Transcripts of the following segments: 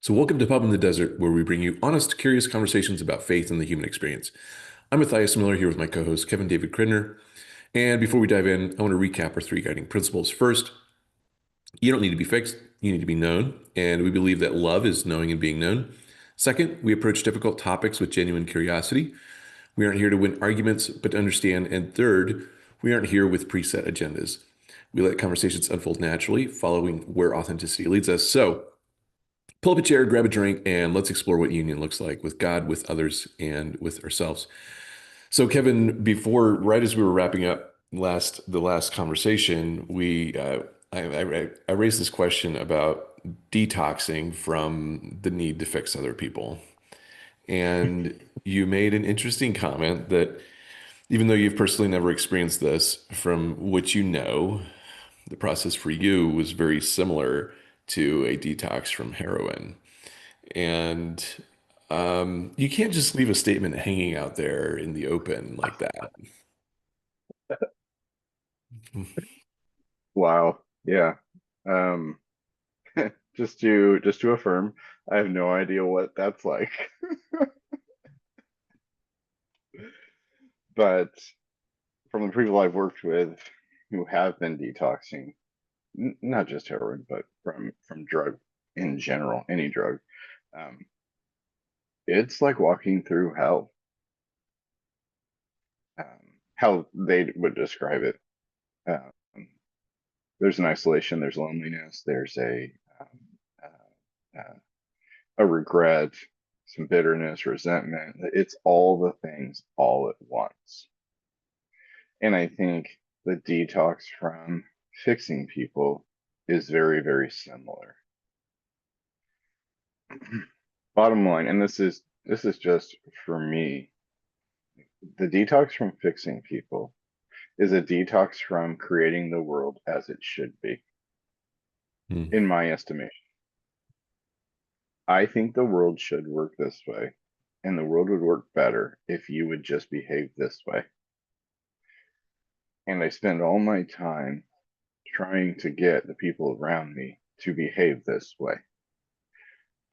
So, welcome to Pub in the Desert, where we bring you honest, curious conversations about faith and the human experience. I'm Matthias Miller here with my co host, Kevin David Kridner. And before we dive in, I want to recap our three guiding principles. First, you don't need to be fixed, you need to be known. And we believe that love is knowing and being known. Second, we approach difficult topics with genuine curiosity. We aren't here to win arguments, but to understand. And third, we aren't here with preset agendas. We let conversations unfold naturally, following where authenticity leads us. So, pull up a chair, grab a drink, and let's explore what union looks like with God, with others, and with ourselves. So, Kevin, right as we were wrapping up the last conversation, I raised this question about detoxing from the need to fix other people, and you made an interesting comment that even though you've personally never experienced this, from what you know, the process for you was very similar to a detox from heroin. And you can't just leave a statement hanging out there in the open like that. Wow. Yeah. Um, just to affirm, I have no idea what that's like. But from the people I've worked with who have been detoxing, not just heroin, but from drug in general, any drug, um, it's like walking through hell. How they would describe it. Um, there's an isolation, there's loneliness, there's um, uh, a regret, some bitterness, resentment. It's all the things all at once. And I think the detox from fixing people is very, very similar. Bottom line, and this is just for me, the detox from fixing people is a detox from creating the world as it should be, Hmm. in my estimation. I think the world should work this way, and the world would work better if you would just behave this way. And I spend all my time trying to get the people around me to behave this way.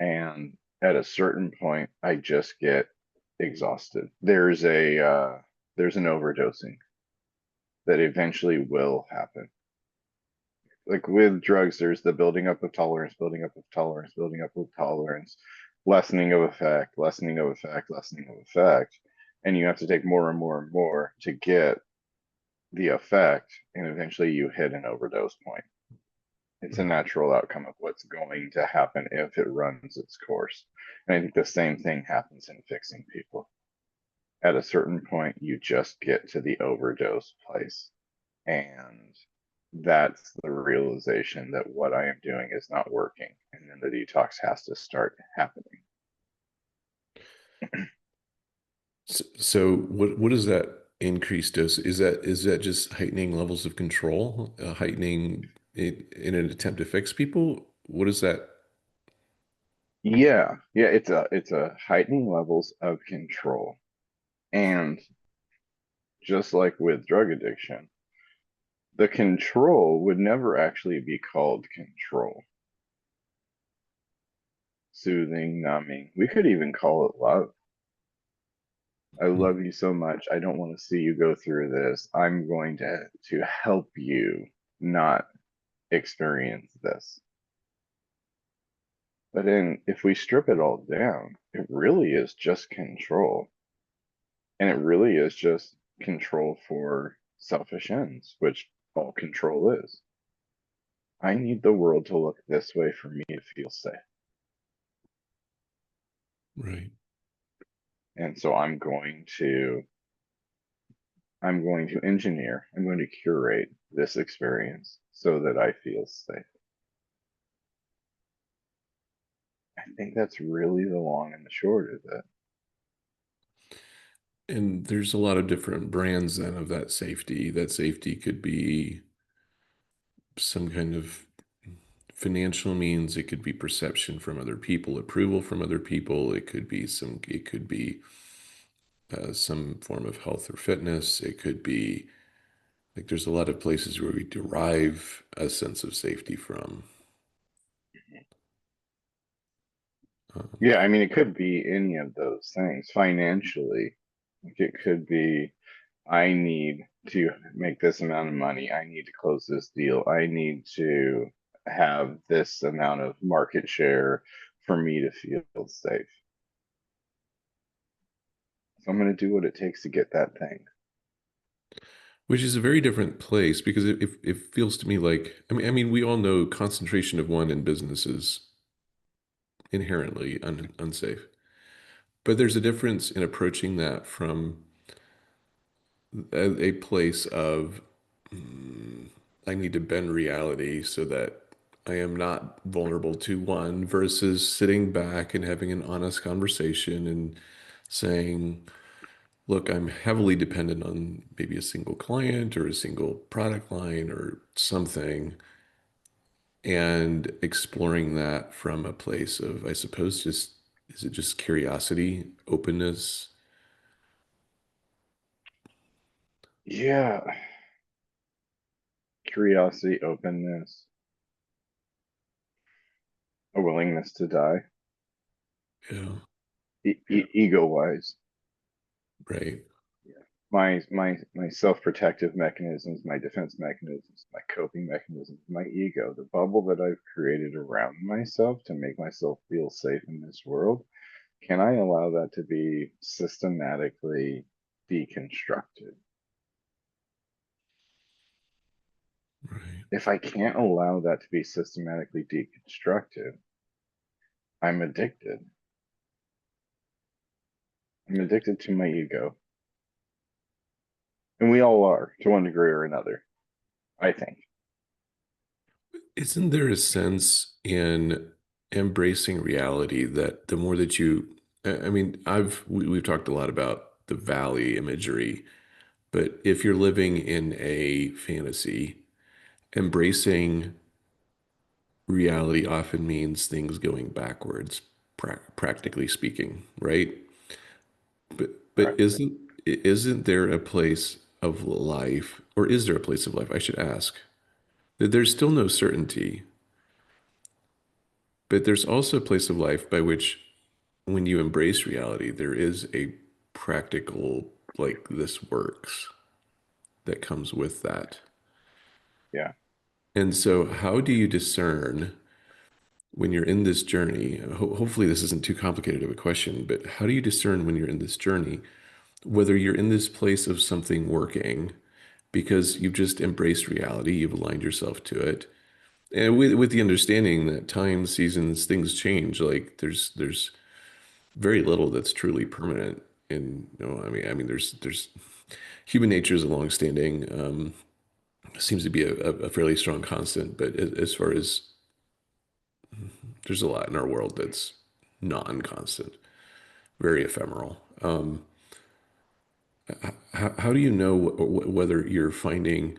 And at a certain point, I just get exhausted. There's an overdosing that eventually will happen. Like with drugs, there's the building up of tolerance, building up of tolerance, building up of tolerance, lessening of effect, lessening of effect, lessening of effect. And you have to take more and more and more to get the effect, and eventually you hit an overdose point. It's a natural outcome of what's going to happen if it runs its course. And I think the same thing happens in fixing people. At a certain point, you just get to the overdose place. And that's the realization that what I am doing is not working. And then the detox has to start happening. So, what is that increased dose? Is that just heightening levels of control, heightening it in an attempt to fix people? What is that? Yeah, it's a heightening levels of control. And just like with drug addiction, the control would never actually be called control. Soothing, numbing. We could even call it love. I Hmm. love you so much. I don't want to see you go through this. I'm going to help you not experience this. But then if we strip it all down, it really is just control. And it really is just control for selfish ends, which all control is. I need the world to look this way for me to feel safe. Right. And so I'm going to engineer, I'm going to curate this experience so that I feel safe. I think that's really the long and the short of it. And there's a lot of different brands then of that safety. That safety could be some kind of financial means, it could be perception from other people, approval from other people, it could be some form of health or fitness, it could be like there's a lot of places where we derive a sense of safety from. Yeah, I mean, it could be any of those things financially. Like it could be, I need to make this amount of money. I need to close this deal. I need to have this amount of market share for me to feel safe. So I'm going to do what it takes to get that thing. Which is a very different place because it feels to me like I mean we all know concentration of one in business is inherently unsafe. But there's a difference in approaching that from a place of I need to bend reality so that I am not vulnerable to one versus sitting back and having an honest conversation and saying, look, I'm heavily dependent on maybe a single client or a single product line or something, and exploring that from a place of, I suppose, just is it just curiosity, openness? Yeah, curiosity, openness, a willingness to die, Yeah, ego wise. right. Yeah. My self-protective mechanisms, my defense mechanisms, my coping mechanisms, my ego, the bubble that I've created around myself to make myself feel safe in this world, can I allow that to be systematically deconstructed? Right. If I can't allow that to be systematically deconstructed, I'm addicted. I'm addicted to my ego. And we all are to one degree or another, I think. Isn't there a sense in embracing reality that the more that you, I mean, we've talked a lot about the valley imagery, but if you're living in a fantasy, embracing reality often means things going backwards, practically speaking, right? But Correct. isn't there a place of life, or is there a place of life? I should ask. That there's still no certainty, but there's also a place of life by which, when you embrace reality, there is a practical, like this works that comes with that. Yeah. And so, how do you discern when you're in this journey? Hopefully, this isn't too complicated of a question, but how do you discern when you're in this journey whether you're in this place of something working because you've just embraced reality, you've aligned yourself to it, and with the understanding that time, seasons, things change. Like there's very little that's truly permanent. And I mean, there's human nature is a longstanding, seems to be a fairly strong constant. But as far as there's a lot in our world that's non-constant, very ephemeral. How do you know whether you're finding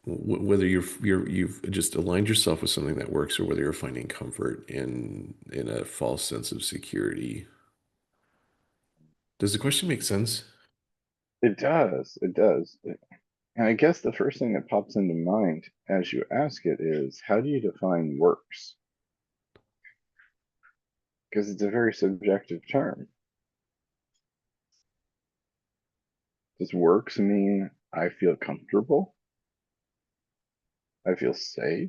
whether you've just aligned yourself with something that works or whether you're finding comfort in a false sense of security? Does the question make sense? It does. It does. And I guess the first thing that pops into mind as you ask it is, how do you define works? Because it's a very subjective term. Does works mean I feel comfortable? I feel safe?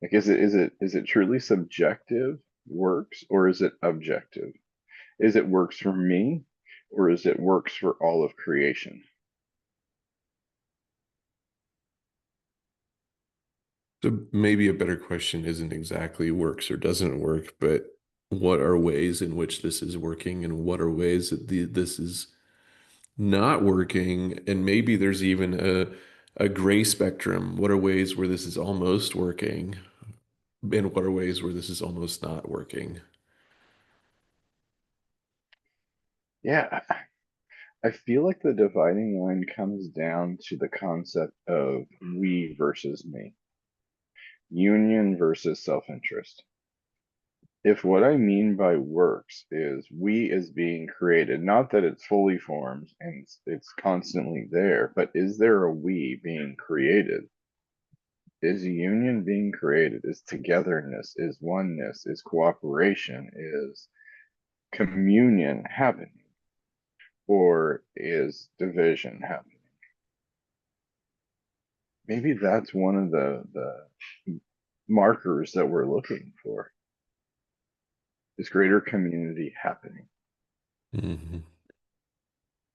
Like, is it truly subjective works, or is it objective? Is it works for me, or is it works for all of creation? So maybe a better question isn't exactly works or doesn't work, but what are ways in which this is working and what are ways that this is not working? And maybe there's even a gray spectrum. What are ways where this is almost working and what are ways where this is almost not working? Yeah, I feel like the dividing line comes down to the concept of we versus me, union versus self-interest. If what I mean by works is we as being created, not that it's fully formed and it's constantly there, but is there a we being created? Is union being created? Is togetherness? Is oneness? Is cooperation? Is communion happening? Or is division happening? Maybe that's one of the markers that we're looking for. Is greater community happening? Hmm.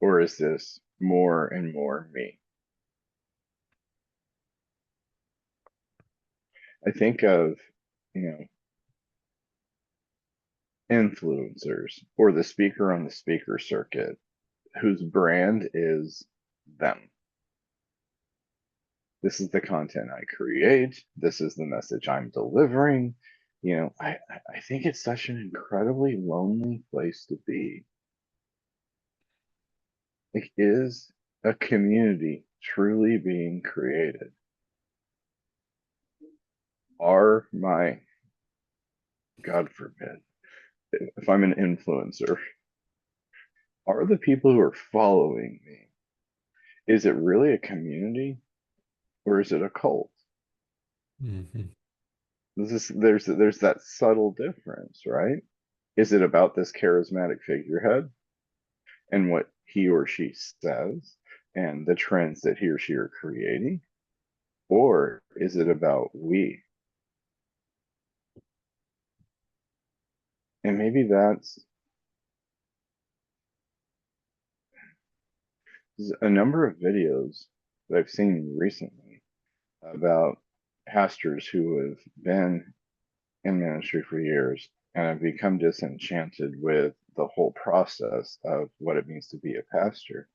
Or is this more and more me? I think of, you know, influencers or the speaker on the speaker circuit whose brand is them. This is the content I create. This is the message I'm delivering. I think it's such an incredibly lonely place to be. Like, is a community truly being created? Are my, God forbid, if I'm an influencer, are the people who are following me, is it really a community or is it a cult? Hmm. There's that subtle difference, right? Is it about this charismatic figurehead and what he or she says and the trends that he or she are creating? Or is it about we? And maybe that's a number of videos that I've seen recently about pastors who have been in ministry for years and have become disenchanted with the whole process of what it means to be a pastor.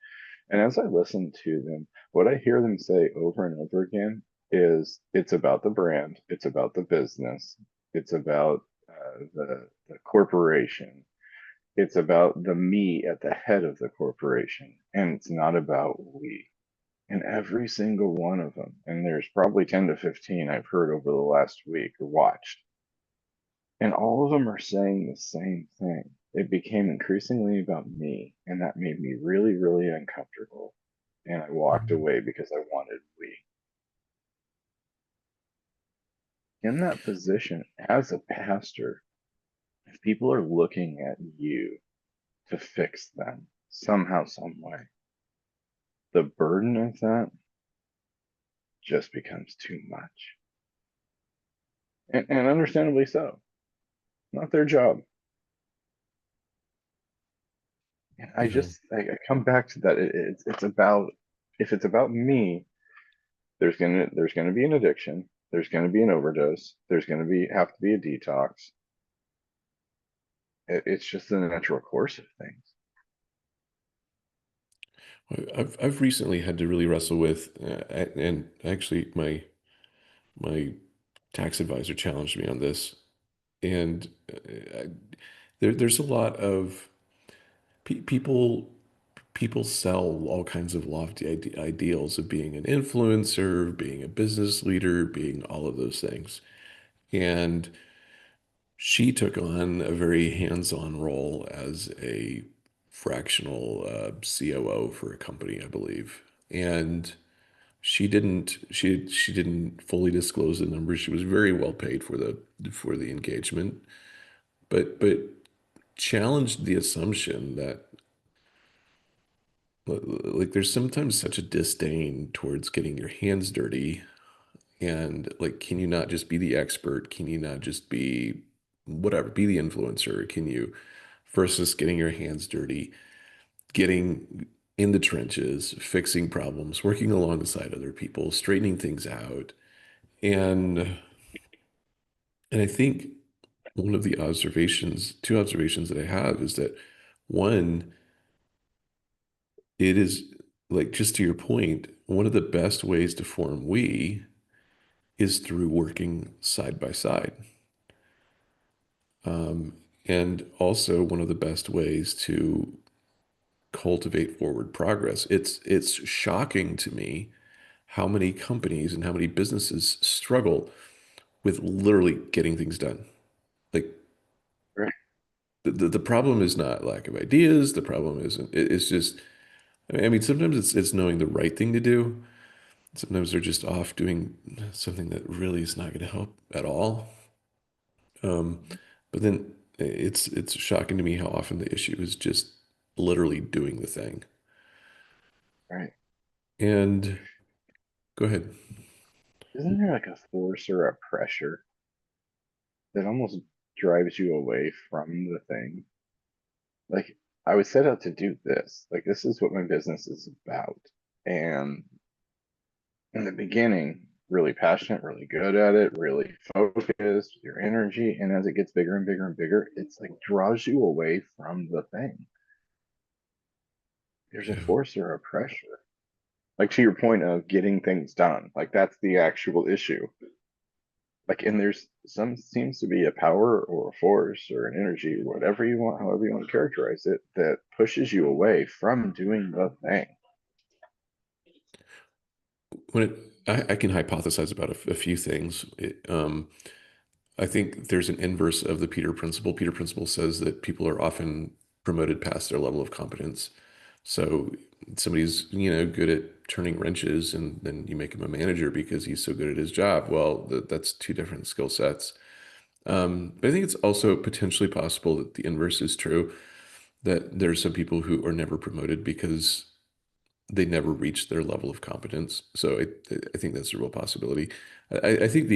And as I listen to them, what I hear them say over and over again is it's about the brand, it's about the business, it's about the corporation, it's about the me at the head of the corporation, and it's not about we. And every single one of them, and there's probably 10 to 15 I've heard over the last week or watched, and all of them are saying the same thing. It became increasingly about me, and that made me really, really uncomfortable. And I walked away because I wanted we. In that position as a pastor, if people are looking at you to fix them somehow, some way, the burden of that just becomes too much. And understandably so. Not their job. And Yeah. I come back to that. It's about, if it's about me, there's gonna be an addiction. There's gonna be an overdose. There's gonna be have to be a detox. It's just the natural course of things. I've recently had to really wrestle with, and actually my tax advisor challenged me on this, and there's a lot of people sell all kinds of lofty ideals of being an influencer, being a business leader, being all of those things. And she took on a very hands-on role as a fractional COO for a company, I believe. And she didn't fully disclose the numbers. She was very well paid for the engagement, but challenged the assumption that like there's sometimes such a disdain towards getting your hands dirty, and like, can you not just be the expert? Can you not just be whatever, be the influencer? Can you, versus getting your hands dirty, getting in the trenches, fixing problems, working alongside other people, straightening things out. And I think one of the two observations that I have is that one, it is like, just to your point, one of the best ways to form we is through working side by side. Um, and also one of the best ways to cultivate forward progress. It's shocking to me how many companies and how many businesses struggle with literally getting things done. Like Right. the problem is not lack of ideas. The problem isn't, it's just, I mean, sometimes it's knowing the right thing to do. Sometimes they're just off doing something that really is not going to help at all. Um, but then it's shocking to me how often the issue is just literally doing the thing. Right. And go ahead. Isn't there like a force or a pressure that almost drives you away from the thing? Like, I was set out to do this. Like, this is what my business is about. And in the beginning, really passionate, really good at it, really focused with your energy. And as it gets bigger and bigger and bigger, it's like draws you away from the thing. There's a Yeah. force or a pressure. Like to your point of getting things done, like that's the actual issue. Like, and there's some seems to be a power or a force or an energy, whatever you want, however you want to characterize it, that pushes you away from doing the thing. When I can hypothesize about a few things. I think there's an inverse of the Peter Principle. Peter Principle says that people are often promoted past their level of competence. So somebody's, good at turning wrenches and then you make him a manager because he's so good at his job. Well, that's two different skill sets. But I think it's also potentially possible that the inverse is true, that there's some people who are never promoted because they never reach their level of competence. So I think that's a real possibility. I think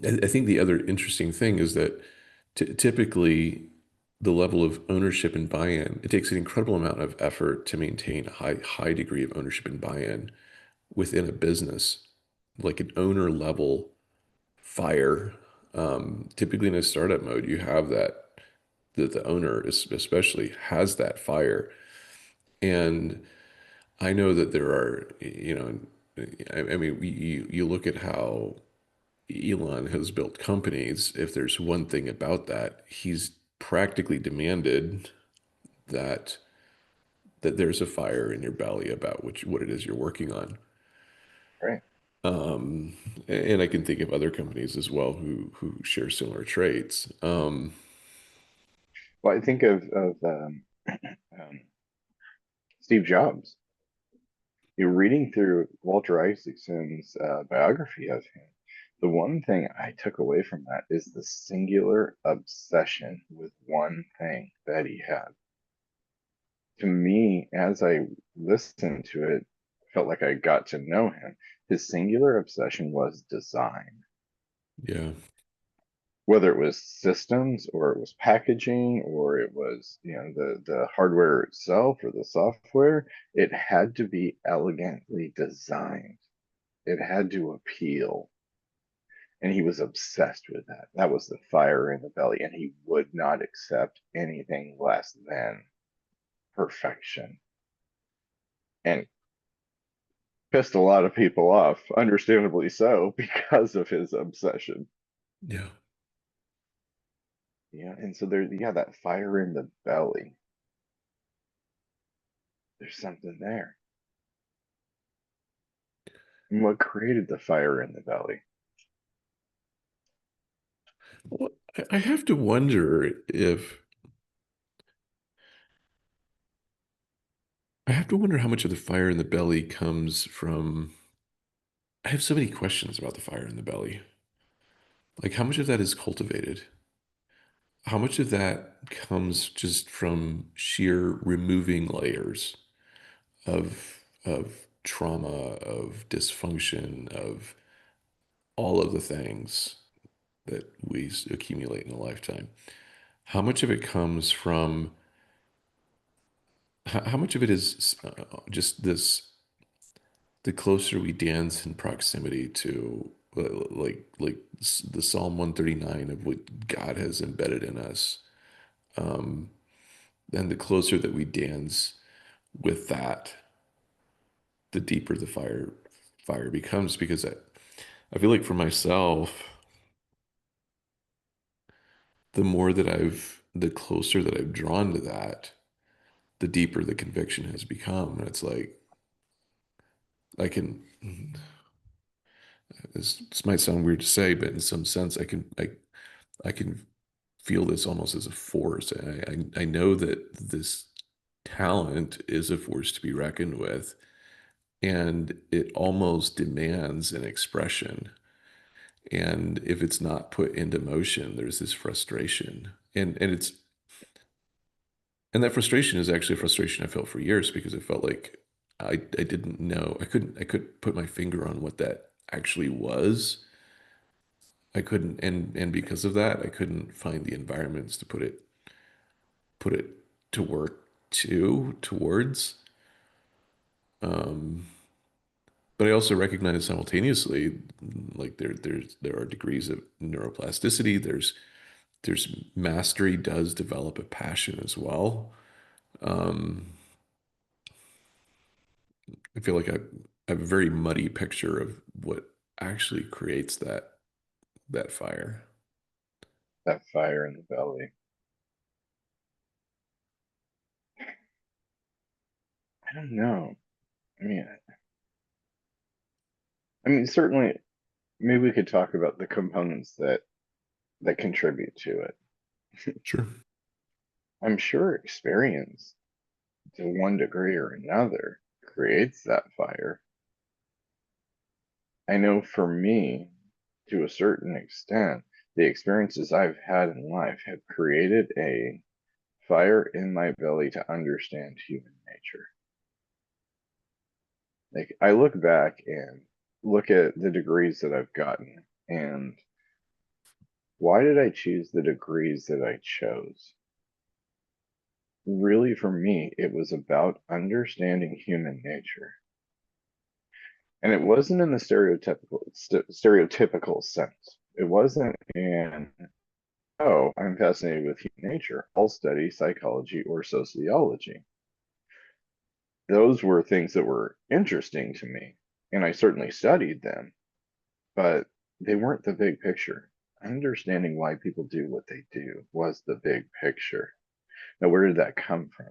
I think the other interesting thing is that typically the level of ownership and buy-in, it takes an incredible amount of effort to maintain a high degree of ownership and buy-in within a business, like an owner level fire. Typically in a startup mode, you have that the owner is especially has that fire. And I know that there are, I mean, you look at how Elon has built companies. If there's one thing about that, he's practically demanded that there's a fire in your belly about what it is you're working on. Right. Um, and I can think of other companies as well who share similar traits. Well, I think of um, Steve Jobs. You're reading through Walter Isaacson's biography of him. The one thing I took away from that is the singular obsession with one thing that he had. To me, as I listened to it, felt like I got to know him. His singular obsession was design, Yeah, whether it was systems or it was packaging or it was, the hardware itself or the software. It had to be elegantly designed. It had to appeal. And he was obsessed with that. That was the fire in the belly. And he would not accept anything less than perfection. And pissed a lot of people off, understandably so, because of his obsession. yeah. Yeah, and so there, yeah, that fire in the belly. There's something there. And what created the fire in the belly? Well, I have to wonder if I have to wonder how much of the fire in the belly comes from. I have so many questions about the fire in the belly. Like, how much of that is cultivated? How much of that comes just from sheer removing layers of trauma, of dysfunction, of all of the things that we accumulate in a lifetime? How much of it comes from how much of it is just this the closer we dance in proximity to the Psalm 139 of what God has embedded in us, um, and the closer that we dance with that, the deeper the fire becomes. Because I feel like for myself, the closer that I've drawn to that, the deeper the conviction has become. And it's like I can. This might sound weird to say, but in some sense, I can feel this almost as a force. I know that this talent is a force to be reckoned with, and it almost demands an expression. And if it's not put into motion, there's this frustration. And that frustration is actually a frustration I felt for years because it felt like I didn't know. I couldn't put my finger on what that actually was. I couldn't, and because of that, I couldn't find the environments to put it to work towards. Um, but I also recognize simultaneously, like there are degrees of neuroplasticity. There's mastery does develop a passion as well. Um, I feel like I have a very muddy picture of what actually creates that fire. That fire in the belly. I don't know. I mean, certainly, maybe we could talk about the components that contribute to it. Sure. I'm sure experience, to one degree or another, creates that fire. I know for me, to a certain extent, the experiences I've had in life have created a fire in my belly to understand human nature. Like, I look back and look at the degrees that I've gotten, and why did I choose the degrees that I chose? Really, for me, it was about understanding human nature. And it wasn't in the stereotypical sense. It wasn't in, oh, I'm fascinated with human nature. I'll study psychology or sociology. Those were things that were interesting to me, and I certainly studied them, but they weren't the big picture. Understanding why people do what they do was the big picture. Now, where did that come from?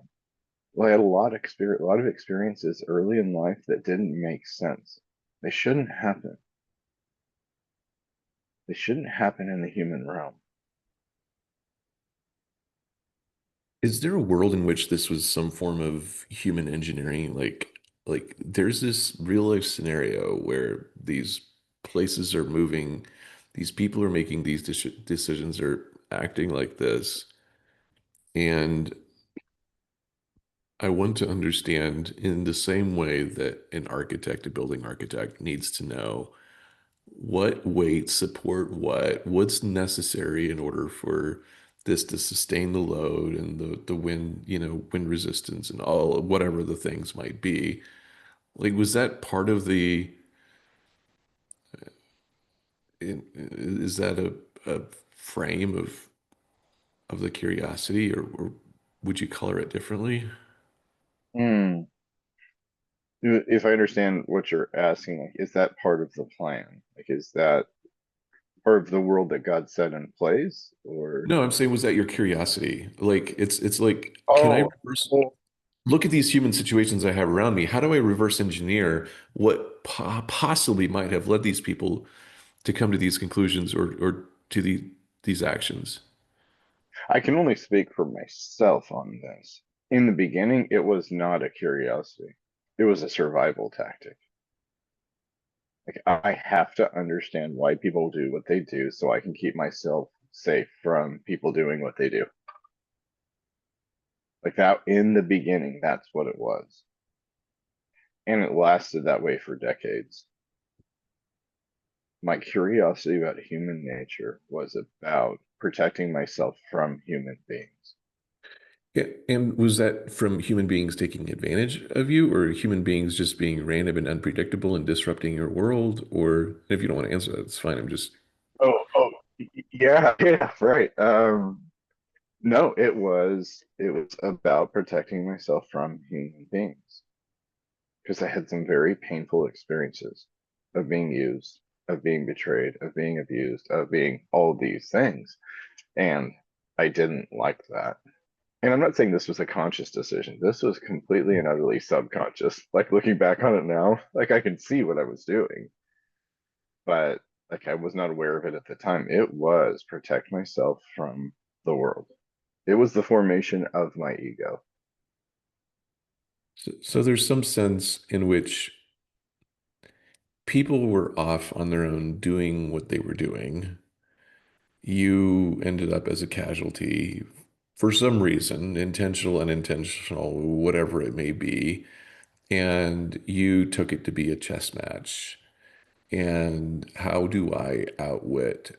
Well, I had a lot of experiences early in life that didn't make sense. They shouldn't happen. They shouldn't happen in the human realm. Is there a world in which this was some form of human engineering? Like there's this real life scenario where these places are moving, these people are making these decisions or acting like this. And I want to understand in the same way that an architect, a building architect needs to know what weights support what's necessary in order for this to sustain the load and the wind, wind resistance and all whatever the things might be. Like, was that part of is that a frame of the curiosity, or would you color it differently? Hmm. If I understand what you're asking, like, is that part of the plan? Like, is that part of the world that God set in place? Or, No, I'm saying, was that your curiosity? Like, it's like, can I oh, reverse well, look at these human situations I have around me? How do I reverse engineer what possibly might have led these people to come to these conclusions, or to these actions? I can only speak for myself on this. In the beginning, it was not a curiosity, it was a survival tactic. Like, I have to understand why people do what they do so I can keep myself safe from people doing what they do. Like that in the beginning, that's what it was. And it lasted that way for decades. My curiosity about human nature was about protecting myself from human beings. Yeah, and was that from human beings taking advantage of you, or human beings just being random and unpredictable and disrupting your world? Or if you don't want to answer that, it's fine. I'm just Yeah, yeah, right. No, it was about protecting myself from human beings because I had some very painful experiences of being used, of being betrayed, of being abused, of being all of these things. And I didn't like that. And I'm not saying this was a conscious decision. This was completely and utterly subconscious. Like, looking back on it now, like, I can see what I was doing, but like, I was not aware of it at the time. It was protect myself from the world. It was the formation of my ego. so there's some sense in which people were off on their own doing what they were doing. You ended up as a casualty for some reason, intentional, unintentional, whatever it may be, and you took it to be a chess match. And how do I outwit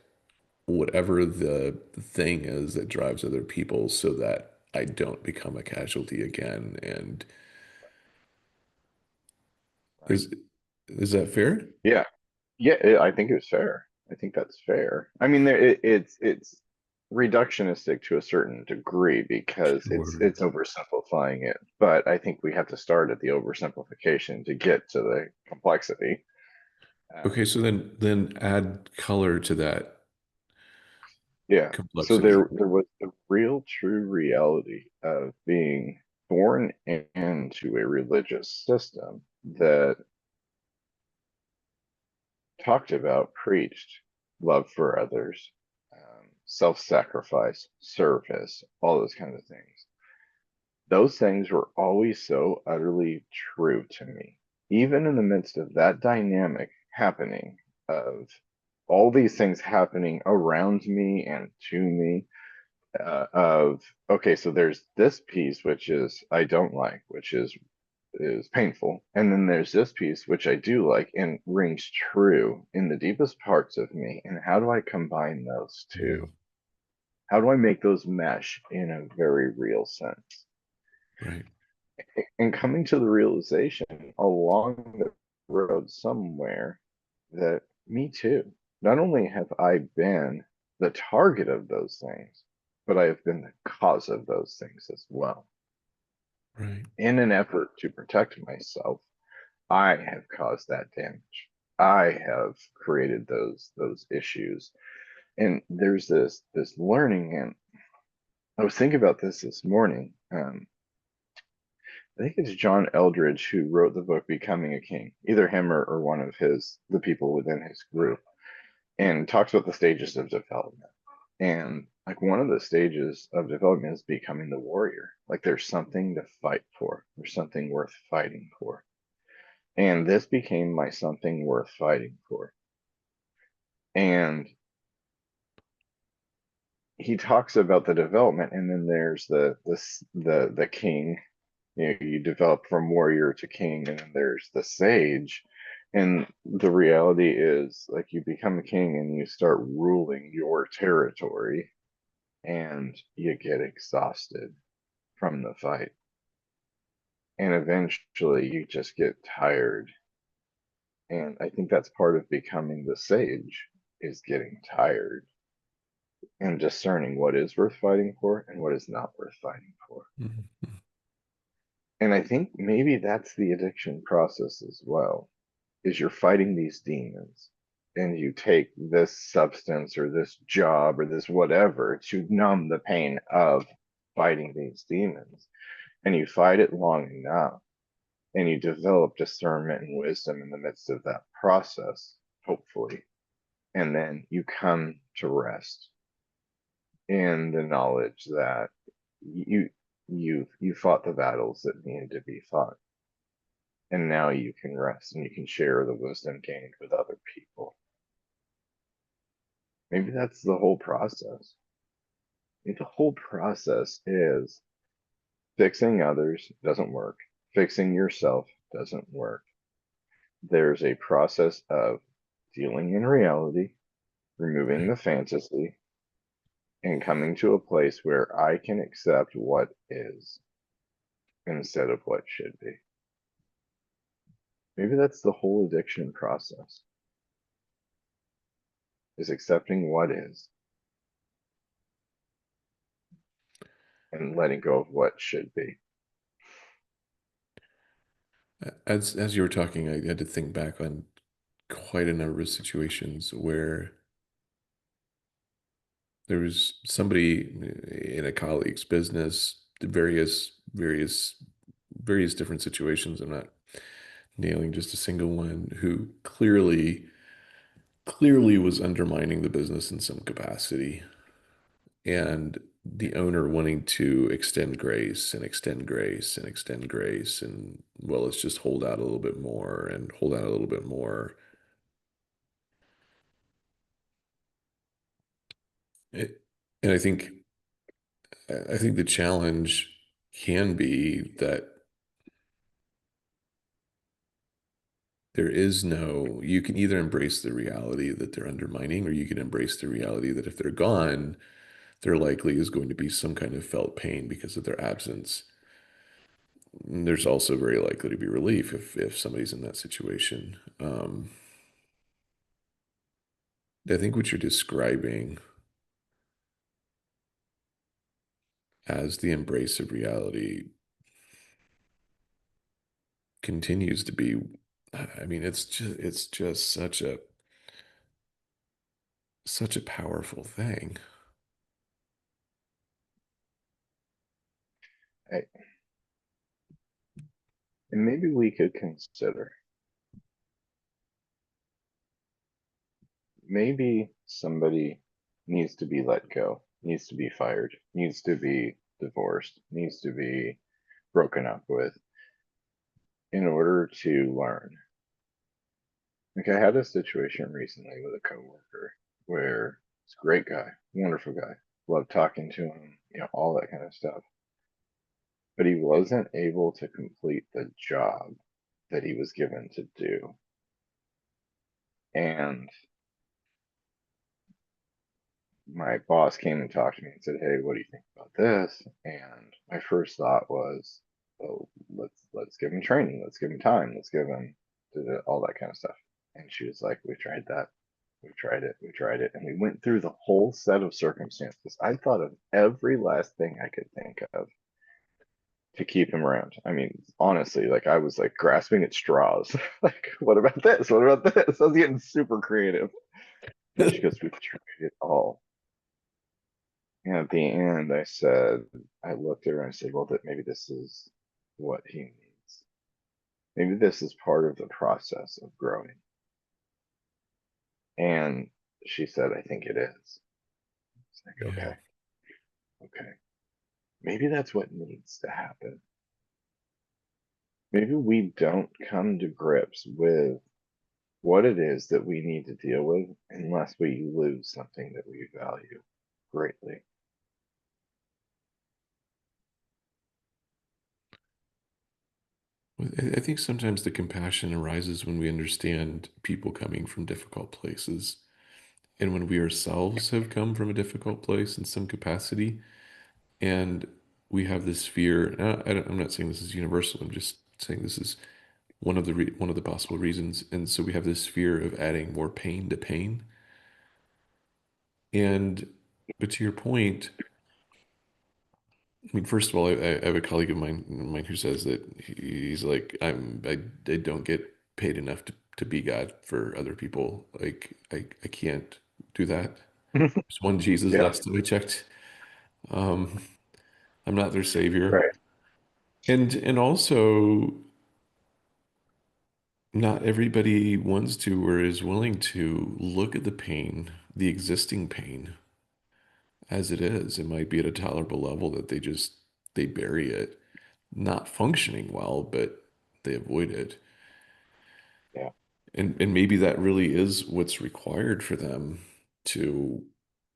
whatever the thing is that drives other people so that I don't become a casualty again? And Right. is is that fair? Yeah. Yeah, I think it's fair. I think that's fair. I mean, it's reductionistic to a certain degree because Sure. it's oversimplifying it. But I think we have to start at the oversimplification to get to the complexity. Okay, Um, so then add color to that yeah. So complexity. there was the real true reality of being born into a religious system that talked about, preached love for others, self-sacrifice, service, all those kinds of things. Those things were always so utterly true to me, even in the midst of that dynamic happening of all these things happening around me and to me. Of okay, so there's this piece which is I don't like, which is painful. And then there's this piece, which I do like and rings true in the deepest parts of me. And how do I combine those two? Mm, How do I make those mesh in a very real sense? right. And coming to the realization along the road somewhere that me too, not only have I been the target of those things, but I have been the cause of those things as well. Right. In an effort to protect myself, I have caused that damage. I have created those issues. And there's this learning, and I was thinking about this morning. I think it's John Eldridge who wrote the book Becoming a King, either him or one of his the people within his group, and talks about the stages of development. And like one of the stages of development is becoming the warrior. Like there's something to fight for. There's something worth fighting for. And this became my something worth fighting for. And he talks about the development, and then there's the king. You know, you develop from warrior to king, and then there's the sage. And the reality is, like, you become a king and you start ruling your territory, and you get exhausted from the fight, and eventually you just get tired. And I think that's part of becoming the sage is getting tired and discerning what is worth fighting for and what is not worth fighting for. Mhm. And I think maybe that's the addiction process as well, is you're fighting these demons and you take this substance or this job or this whatever to numb the pain of fighting these demons. And you fight it long enough and you develop discernment and wisdom in the midst of that process, hopefully. And then you come to rest in the knowledge that you you fought the battles that needed to be fought, and now you can rest and you can share the wisdom gained with other people. Maybe that's the whole process. Maybe the whole process is fixing others doesn't work, fixing yourself doesn't work. There's a process of dealing in reality, removing Right. the fantasy, and coming to a place where I can accept what is instead of what should be. Maybe that's the whole addiction process, is accepting what is and letting go of what should be. As you were talking, I had to think back on quite a number of situations where there was somebody in a colleague's business, various different situations. I'm not nailing just a single one who clearly was undermining the business in some capacity, and the owner wanting to extend grace and extend grace and extend grace, and well, let's just hold out a little bit more and hold out a little bit more. It, and I think the challenge can be that there is no, you can either embrace the reality that they're undermining, or you can embrace the reality that if they're gone, there likely is going to be some kind of felt pain because of their absence. And there's also very likely to be relief if somebody's in that situation. I think what you're describing as the embrace of reality continues to be, I mean, it's just such a powerful thing. Right? And maybe we could consider, maybe somebody needs to be let go, needs to be fired, needs to be divorced, needs to be broken up with in order to learn. Like I had a situation recently with a coworker where it's a great guy, wonderful guy, loved talking to him, all that kind of stuff. But he wasn't able to complete the job that he was given to do. And my boss came and talked to me and said, "Hey, what do you think about this?" And my first thought was, "Oh, let's give him training, let's give him time, let's give him all that kind of stuff." And she was like, "We tried that, we tried it," and we went through the whole set of circumstances. I thought of every last thing I could think of to keep him around. I mean, honestly, like I was like grasping at straws. Like, what about this? What about this? I was getting super creative. And she goes, "We've tried it all." And at the end, I looked at her and I said, "Well, that maybe this is what he needs. Maybe this is part of the process of growing." And she said, "I think it is." It's like, Yeah. okay, okay. Maybe that's what needs to happen. Maybe we don't come to grips with what it is that we need to deal with unless we lose something that we value greatly. I think sometimes the compassion arises when we understand people coming from difficult places, and when we ourselves have come from a difficult place in some capacity, and we have this fear. I'm not saying this is universal. I'm just saying this is one of the possible reasons. And so we have this fear of adding more pain to pain. And but to your point, I mean, first of all, I have a colleague of mine who says that he's like, I don't get paid enough to be God for other people. Like, I can't do that. There's one Jesus Yeah, last time I checked. Um, I'm not their savior. right, And also, not everybody wants to or is willing to look at the pain, the existing pain as it is. It might be at a tolerable level that they bury it, not functioning well, but they avoid it. yeah, And maybe that really is what's required for them to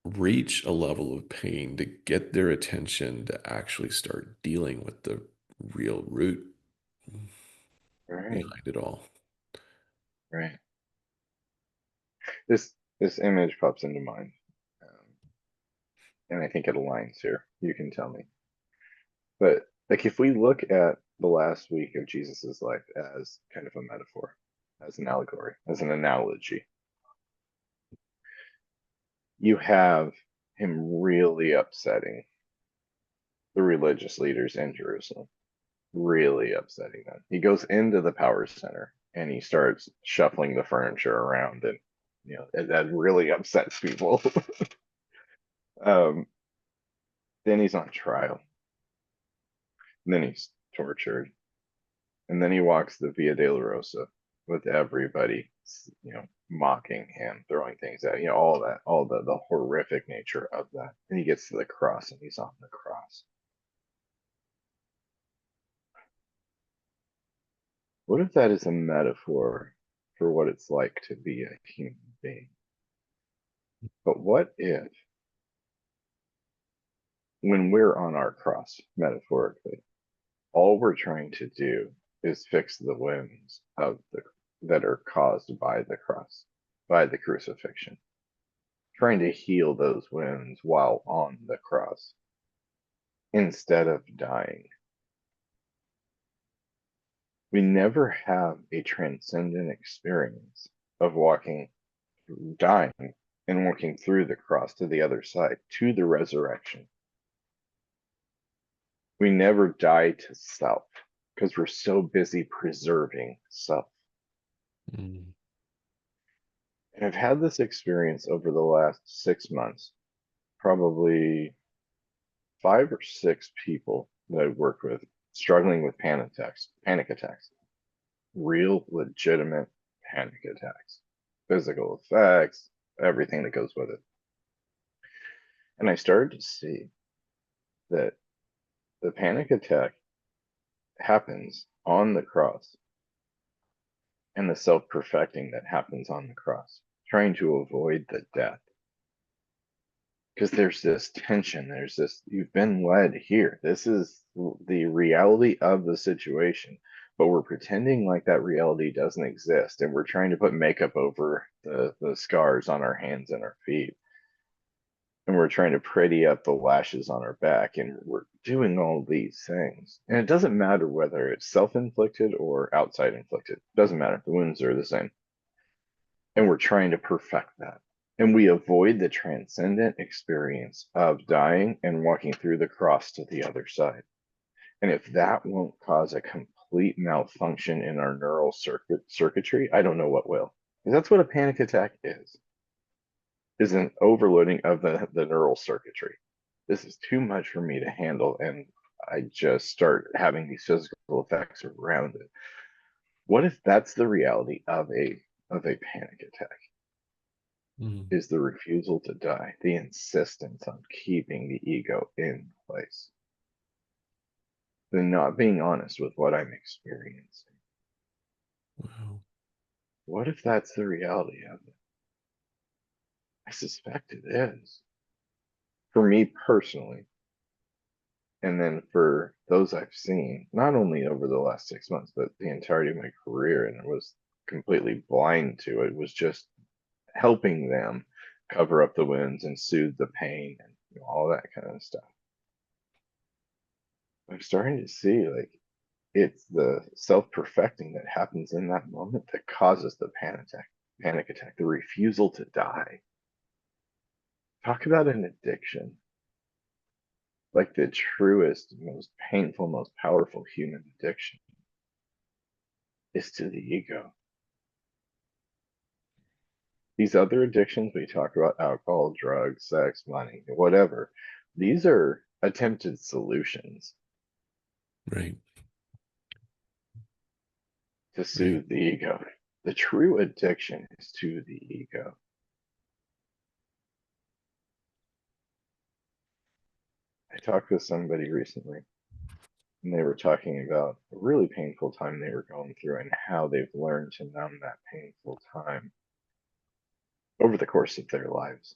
reach a level of pain to get their attention to actually start dealing with the real root right, behind it all. right. This image pops into mind, and I think it aligns here. You can tell me, but like if we look at the last week of Jesus's life as kind of a metaphor, as an allegory, as an analogy, you have him really upsetting the religious leaders in Jerusalem, really upsetting them. He goes into the power center and he starts shuffling the furniture around, and that really upsets people. um, then he's on trial, and then he's tortured, and then he walks the Via Dolorosa with everybody, mocking him, throwing things at, all that, all the horrific nature of that. And he gets to the cross, and he's on the cross. What if that is a metaphor for what it's like to be a human being? But what if when we're on our cross, metaphorically, all we're trying to do is fix the wounds of the that are caused by the cross, by the crucifixion, trying to heal those wounds while on the cross instead of dying. We never have a transcendent experience of dying, and walking through the cross to the other side, to the resurrection. We never die to self because we're so busy preserving self. Mm. And I've had this experience over the last 6 months, probably 5 or 6 people that I've worked with struggling with panic attacks, real legitimate panic attacks, physical effects, everything that goes with it. And I started to see that the panic attack happens on the cross and the self perfecting that happens on the cross, trying to avoid the death. Because there's this tension, there's this, you've been led here. This is the reality of the situation, but we're pretending like that reality doesn't exist. And we're trying to put makeup over the scars on our hands and our feet. And we're trying to pretty up the lashes on our back. And we're doing all these things. And it doesn't matter whether it's self inflicted or outside inflicted, it doesn't matter. The wounds are the same. And we're trying to perfect that. And we avoid the transcendent experience of dying and walking through the cross to the other side. And if that won't cause a complete malfunction in our neural circuitry, I don't know what will. Because that's what a panic attack is an overloading of the neural circuitry. This is too much for me to handle, and I just start having these physical effects around it. What if that's the reality of a panic attack? Mm. Is the refusal to die, the insistence on keeping the ego in place, the not being honest with what I'm experiencing. Wow. What if that's the reality of it? I suspect it is. For me personally, and then for those I've seen, not only over the last 6 months, but the entirety of my career, and I was completely blind to it, was just helping them cover up the wounds and soothe the pain and all that kind of stuff. I'm starting to see like it's the self-perfecting that happens in that moment that causes the panic attack, the refusal to die. Talk about an addiction. Like the truest, most painful, most powerful human addiction is to the ego. These other addictions we talk about, alcohol, drugs, sex, money, whatever, these are attempted solutions Right. to Right. soothe the ego. The true addiction is to the ego. I talked with somebody recently, and they were talking about a really painful time they were going through and how they've learned to numb that painful time over the course of their lives.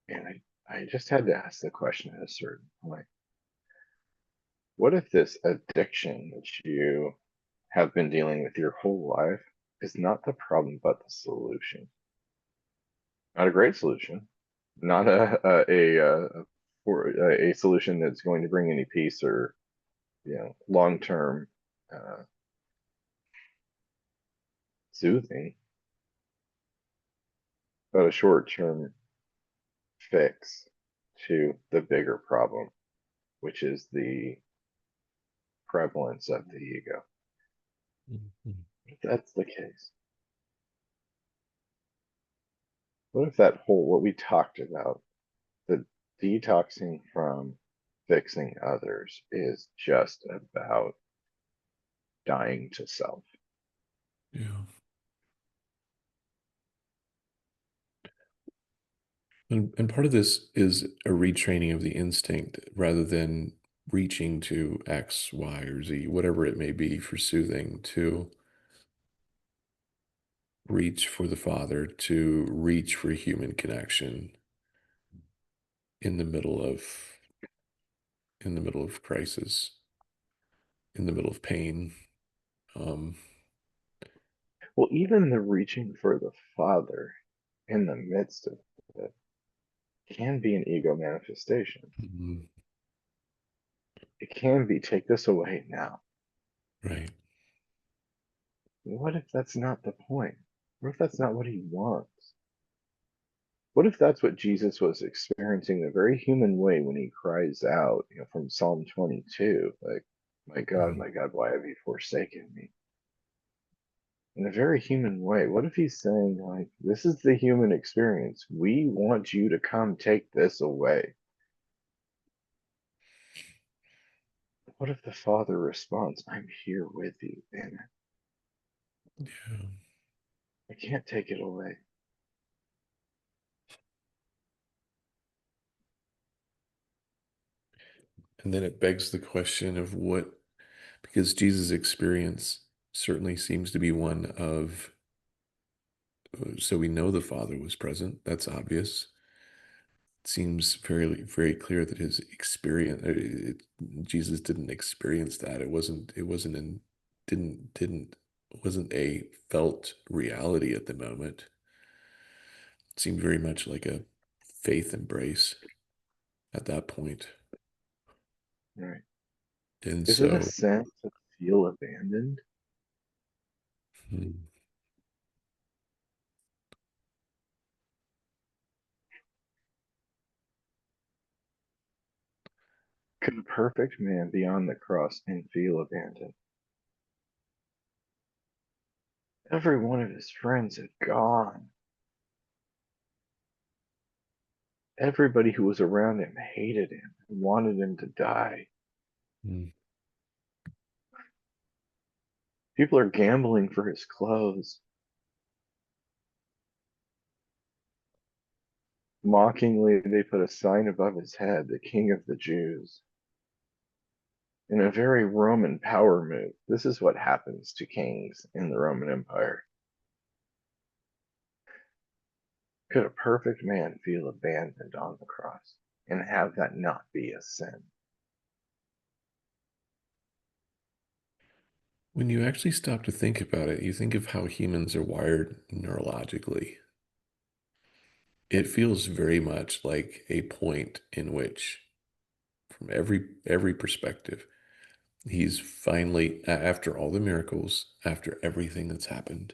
And I just had to ask the question at a certain point, what if this addiction that you have been dealing with your whole life is not the problem, but the solution? Not a great solution, not a solution that's going to bring any peace or long term uh, soothing, but a short term fix to the bigger problem, which is the prevalence of the ego. Mhm. If that's the case, what if that whole, what we talked about, the detoxing from fixing others, is just about dying to self? Yeah. And part of this is a retraining of the instinct rather than reaching to X, Y, or Z, whatever it may be for soothing, to reach for the Father, to reach for human connection, in the middle of crisis, in the middle of pain. Um, Well, even the reaching for the Father in the midst of it can be an ego manifestation. mm, It can be, take this away now. right. What if that's not the point? What if that's not what he wants? What if that's what Jesus was experiencing in a very human way when he cries out, from Psalm 22, like, Mm. my God, why have you forsaken me? In a very human way. What if he's saying, like, this is the human experience. We want you to come take this away. What if the Father responds, I'm here with you in it. Yeah. I can't take it away. And then it begs the question of what, because Jesus' experience certainly seems to be one of, so we know the Father was present. That's obvious. It seems very, very clear that his experience, Jesus didn't experience that. It wasn't a felt reality at the moment. It seemed very much like a faith embrace at that point. Right. And Is it a so, sense to feel abandoned? hmm, Could a perfect man be on the cross and feel abandoned? Every one of his friends had gone. Everybody who was around him hated him and wanted him to die. hmm, People are gambling for his clothes. Mockingly, they put a sign above his head, the King of the Jews. In a very Roman power move, this is what happens to kings in the Roman Empire. Could a perfect man feel abandoned on the cross and have that not be a sin? when you actually stop to think about it, you think of how humans are wired neurologically. It feels very much like a point in which, from every perspective, he's finally, after all the miracles, after everything that's happened,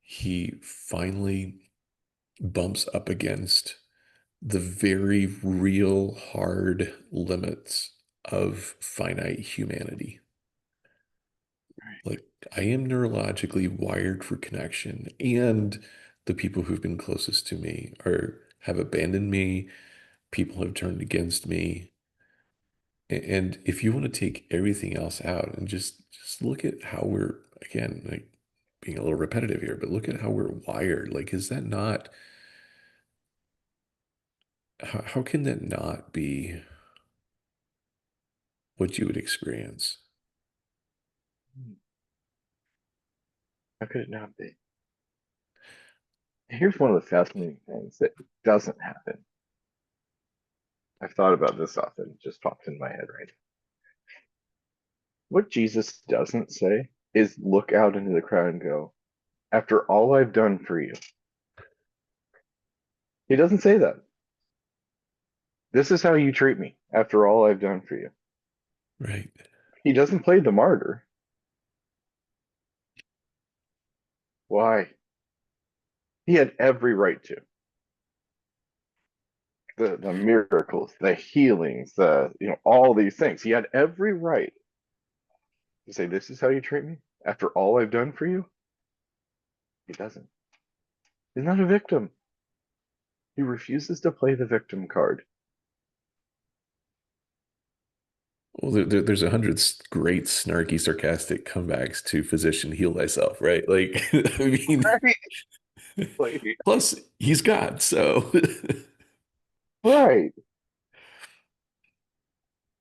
he finally bumps up against the very real hard limits of finite humanity. Like, I am neurologically wired for connection, and the people who've been closest to me are have abandoned me. People have turned against me. And if you want to take everything else out and just look at how we're, again, like, being a little repetitive here, but look at how we're wired. Like, is that not, how can that not be what you would experience? How could it not be? Here's one of the fascinating things that doesn't happen. I've thought about this often, it just popped in my head right now. What Jesus doesn't say is look out into the crowd and go, after all I've done for you. He doesn't say that. This is how you treat me after all I've done for you. Right. He doesn't play the martyr. Why? He had every right to. The miracles, the healings, all these things. He had every right to say, this is how you treat me after all I've done for you. He doesn't. He's not a victim. He refuses to play the victim card. Well, there's 100 great, snarky, sarcastic comebacks to physician heal thyself, right? Like, I mean, Right. Like, plus he's God, so right.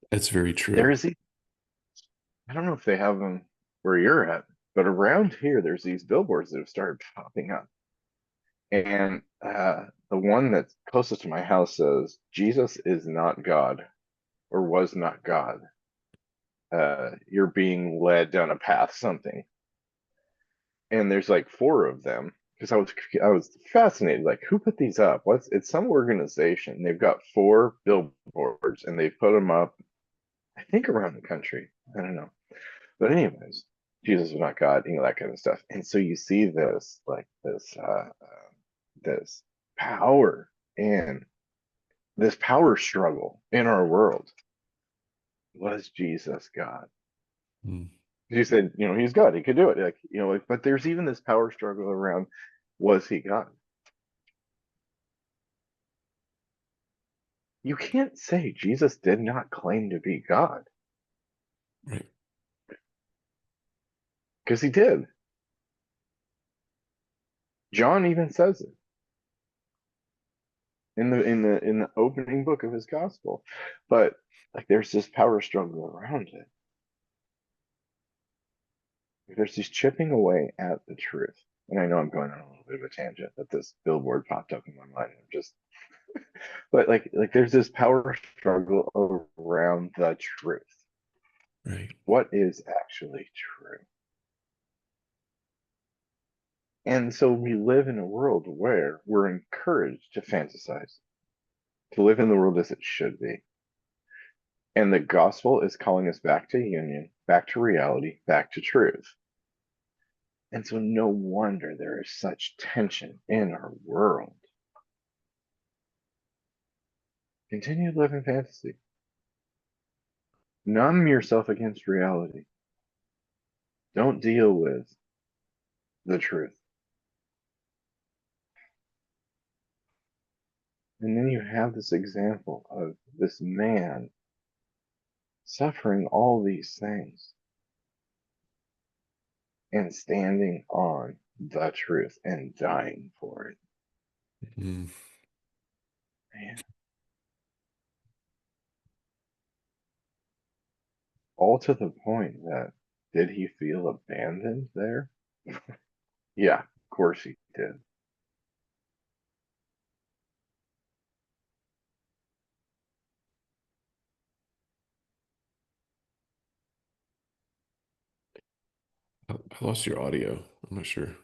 that's very There true. is, I don't know if they have them where you're at, but around here, there's these billboards that have started popping up. And the one that's closest to my house says Jesus is not God or was not God. You're being led down a path, something. And there's like four of them because I was fascinated. Like, who put these up? What's it's some organization. They've got four billboards and they put them up, I think, around the country. I don't know. But anyways, Jesus is not God, that kind of stuff. And so you see this like this power and this power struggle in our world. Was Jesus God? Mm, You said, he's God. He could do it. Like, but there's even this power struggle around, was he God? You can't say Jesus did not claim to be God right. because he did. John even says it in the opening book of his gospel. But like there's this power struggle around it. There's this chipping away at the truth. And I know I'm going on a little bit of a tangent, but this billboard popped up in my mind. I'm just but like there's this power struggle around the truth. Right. What is actually true? And so we live in a world where we're encouraged to fantasize, to live in the world as it should be. And the gospel is calling us back to union, back to reality, back to truth. And so no wonder there is such tension in our world. Continue to live in fantasy. Numb yourself against reality. Don't deal with the truth. And then you have this example of this man suffering all these things and standing on the truth and dying for it. Mm, Man, all to the point that did he feel abandoned there? Yeah, of course he did. I lost your audio. I'm not sure.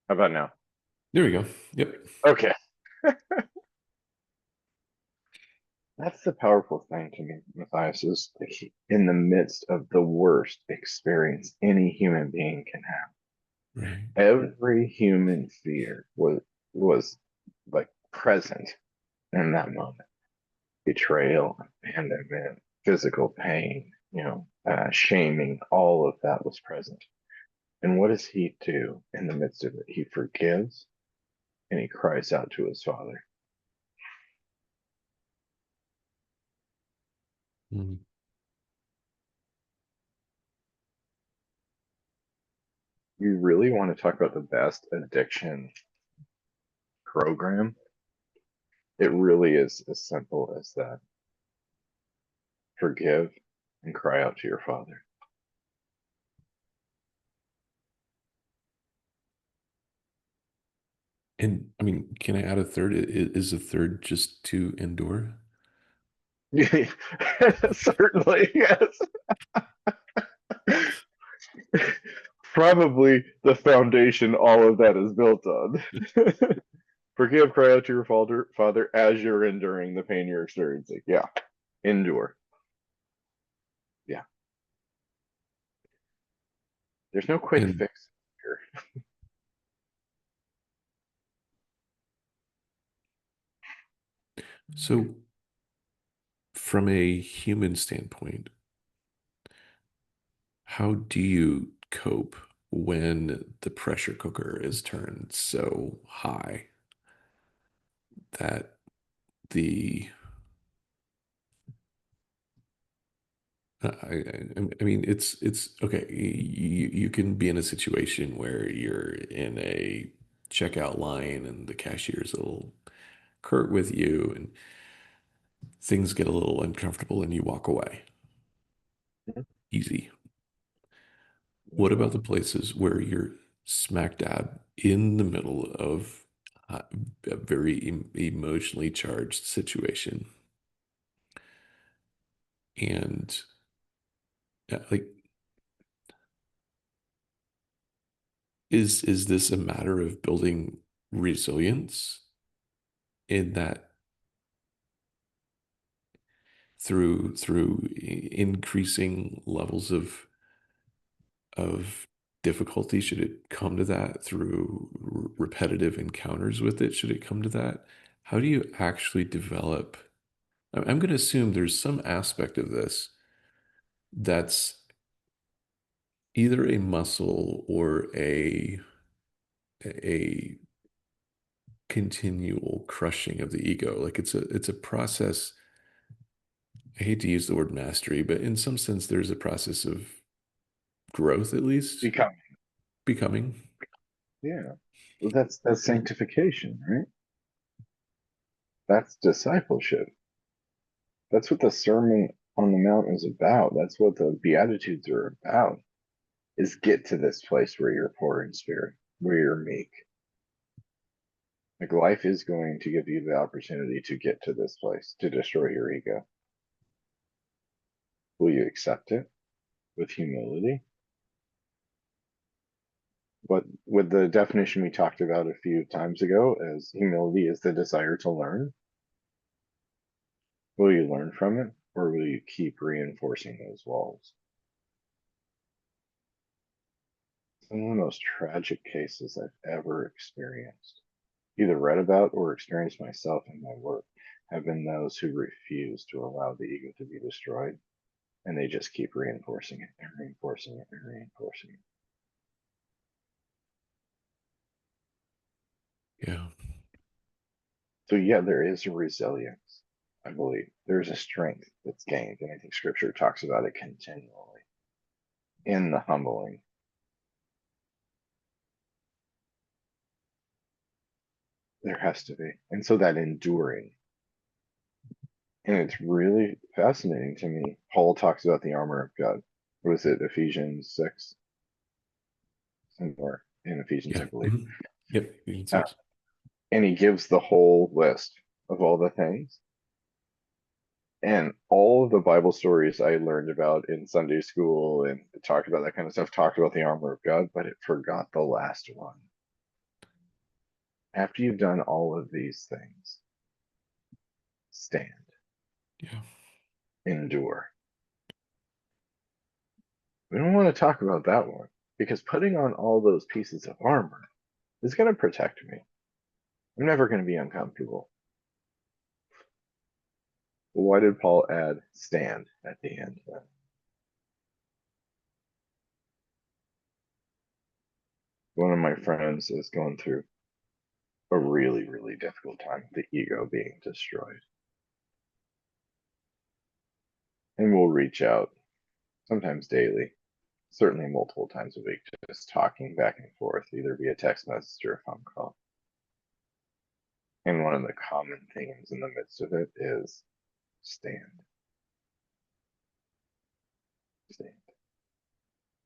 How about now? There we go. Yep. Okay. That's the powerful thing to me, Matthias, is in the midst of the worst experience any human being can have. Right. Every human fear was like present in that moment. Betrayal, abandonment, physical pain, shaming, all of that was present. And what does he do in the midst of it? He forgives and he cries out to his father. Mm. You really want to talk about the best addiction program? It really is as simple as that. Forgive and cry out to your father. And I mean, can I add a third? Is a third just to endure? Certainly, yes. Probably the foundation all of that is built on. Forgive, cry out to your father as you're enduring the pain you're experiencing. Yeah, endure. Yeah, there's no quick And fix here. so, from a human standpoint, how do you cope when the pressure cooker is turned so high that the I mean, it's okay. You can be in a situation where you're in a checkout line and the cashier's a little curt with you and things get a little uncomfortable and you walk away. Easy. What about the places where you're smack dab in the middle of a very emotionally charged situation? And like, is this a matter of building resilience in that through increasing levels of difficulty? Should it come to that through repetitive encounters with it? Should it come to that? How do you actually develop? I'm going to assume there's some aspect of this that's either a muscle or a continual crushing of the ego. Like it's a process. I hate to use the word mastery, but in some sense, there's a process of growth, at least Become, becoming. yeah. Well, that's sanctification, right? That's discipleship. That's what the Sermon on the Mount is about. That's what the Beatitudes are about, is get to this place where you're poor in spirit, where you're meek. Like life is going to give you the opportunity to get to this place, to destroy your ego. Will you accept it with humility? But with the definition we talked about a few times ago, as humility is the desire to learn, will you learn from it or will you keep reinforcing those walls? Some of the most tragic cases I've ever experienced, either read about or experienced myself in my work, have been those who refuse to allow the ego to be destroyed, and they just keep reinforcing it and reinforcing it and reinforcing it. Yeah. So, yeah, there is a resilience, I believe. There's a strength that's gained, and I think scripture talks about it continually in the humbling. There has to be. And so that enduring. And it's really fascinating to me. Paul talks about the armor of God. Was it Ephesians 6? Somewhere in Ephesians, Yeah. I believe. Mhm. Yep. Ephesians Uh, 6. and he gives the whole list of all the things. And all of the Bible stories I learned about in Sunday school and talked about that kind of stuff talked about the armor of God, but it forgot the last one. After you've done all of these things, stand, Yeah. endure. We don't want to talk about that one because putting on all those pieces of armor is going to protect me. I'm never going to be uncomfortable. Why did Paul add stand at the end then? One of my friends is going through a really, really difficult time, the ego being destroyed. And we'll reach out sometimes daily, certainly multiple times a week, just talking back and forth, either via text message or a phone call. And one of the common themes in the midst of it is stand, stand.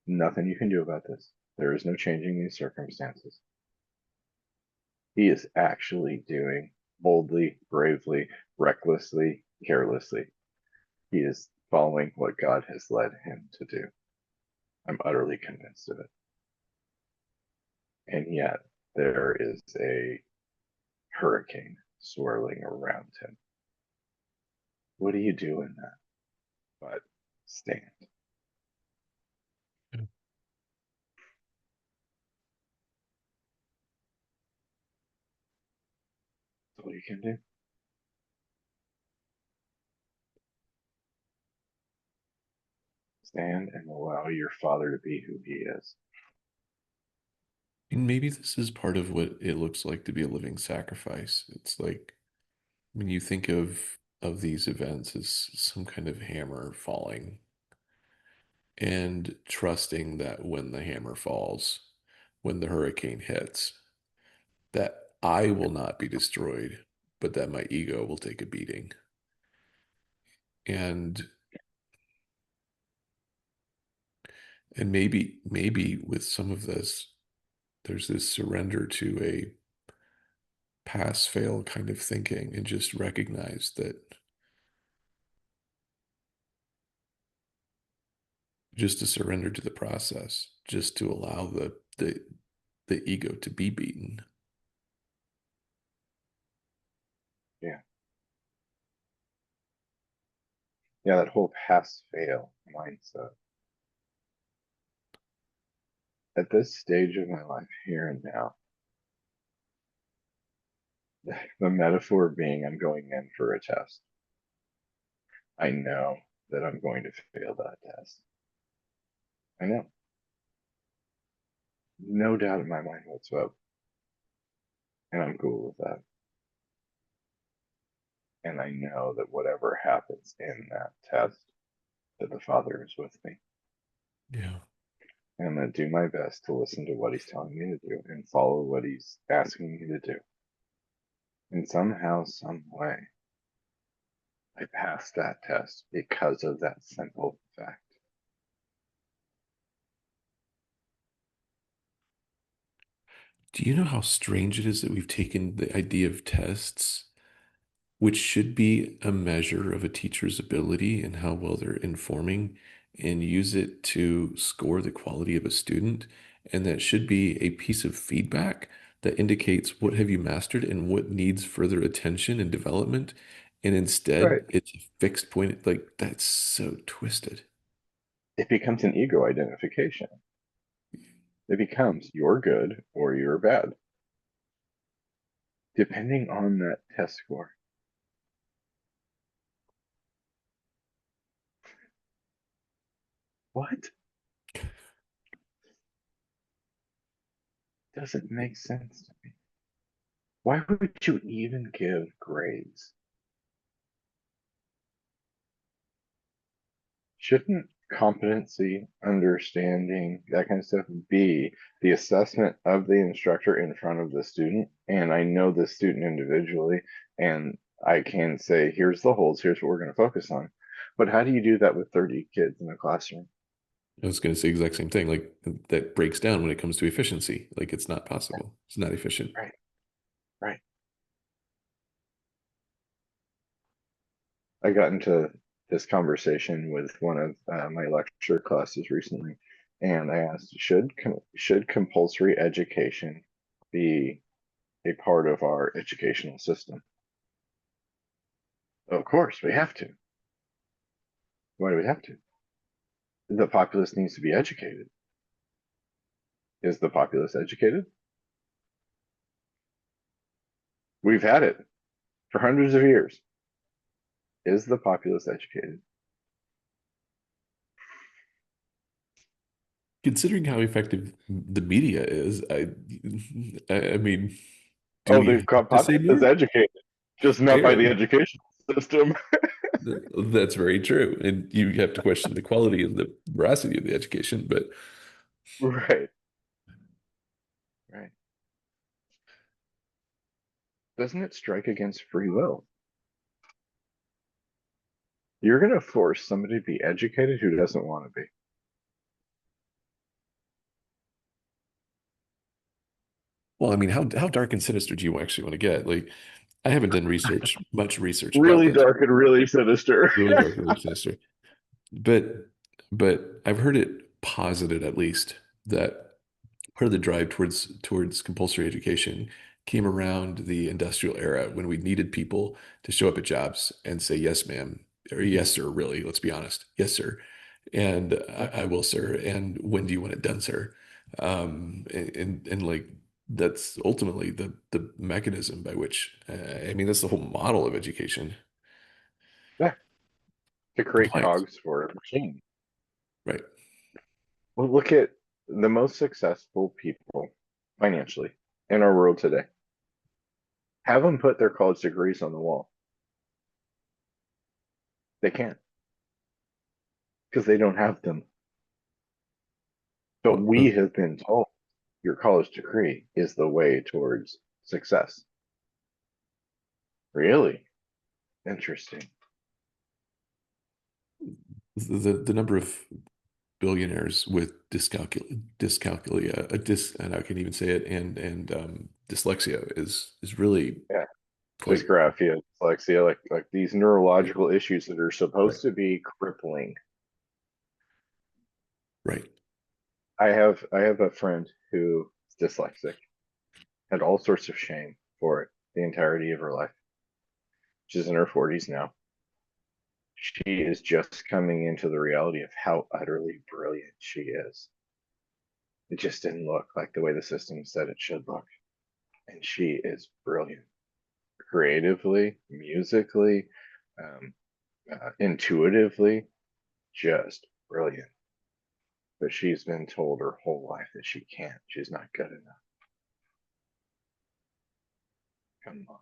Nothing you can do about this. There is no changing these circumstances. He is actually doing boldly, bravely, recklessly, carelessly. He is following what God has led him to do. I'm utterly convinced of it. And yet, there is a hurricane swirling around him. What do you do in that? But stand. That's all you can do. Stand and allow your Father to be who He is. And maybe this is part of what it looks like to be a living sacrifice. It's like when you think of these events as some kind of hammer falling and trusting that when the hammer falls, when the hurricane hits, that I will not be destroyed, but that my ego will take a beating. And And maybe with some of this, there's this surrender to a pass fail kind of thinking and just recognize that just to surrender to the process, just to allow the ego to be beaten. Yeah. Yeah, that whole pass fail mindset. At this stage of my life, here and now, the metaphor being I'm going in for a test. I know that I'm going to fail that test. I know. No doubt in my mind whatsoever. And I'm cool with that. And I know that whatever happens in that test, that the Father is with me. Yeah. And I'm going to do my best to listen to what he's telling me to do and follow what he's asking me to do. And somehow, some way, I passed that test because of that simple fact. Do you know how strange it is that we've taken the idea of tests, which should be a measure of a teacher's ability and how well they're informing, and use it to score the quality of a student? And that should be a piece of feedback that indicates what have you mastered and what needs further attention and development. And Right. instead, it's a fixed point. Like, that's so twisted. It becomes an ego identification. It becomes you're good or you're bad, depending on that test score. What? Doesn't make sense to me. Why would you even give grades? Shouldn't competency, understanding, that kind of stuff be the assessment of the instructor in front of the student? And I know the student individually, and I can say, here's the holes, here's what we're going to focus on. But how do you do that with 30 kids in a classroom? I was going to say the exact same thing. Like, that breaks down when it comes to efficiency. Like, it's not possible. It's not efficient. Right, right. I got into this conversation with one of my lecture classes recently, and I asked, should compulsory education be a part of our educational system? Of course, we have to. Why do we have to? The populace needs to be educated. Is the populace educated? We've had it for hundreds of years. Is the populace educated? Considering how effective the media is, I mean, do Oh, we the have to say populace is more? educated, just not by the Fair. educational system. That's very true. And you have to question the quality and the veracity of the education. But Right, right. Doesn't it strike against free will? You're going to force somebody to be educated who doesn't want to be. well, I mean, how dark and sinister do you actually want to get? Like, I haven't done much research about Really this. dark and really sinister. Really dark, really sinister. But I've heard it posited at least that part of the drive towards compulsory education came around the industrial era when we needed people to show up at jobs and say yes ma'am or yes sir, really, let's be honest, yes sir, and I will sir, and when do you want it done, sir? And like, that's ultimately the mechanism by which I mean, that's the whole model of education. Yeah, to create Compliance, cogs for a machine. right? Well, look at the most successful people financially in our world today. Have them put their college degrees on the wall. They can't because they don't have them. But Well, we have been told your college degree is the way towards success. Really interesting. the number of billionaires with and I can't even say it, and dyslexia is really Yeah. quite Dysgraphia, dyslexia, like these right. neurological issues that are Right. supposed to be crippling. Right. I have a friend who is dyslexic, had all sorts of shame for it the entirety of her life. She's in her 40s now. She is just coming into the reality of how utterly brilliant she is. It just didn't look like the way the system said it should look. And she is brilliant creatively, musically, um, intuitively, just brilliant. But she's been told her whole life that she can't. She's not good enough. Come on.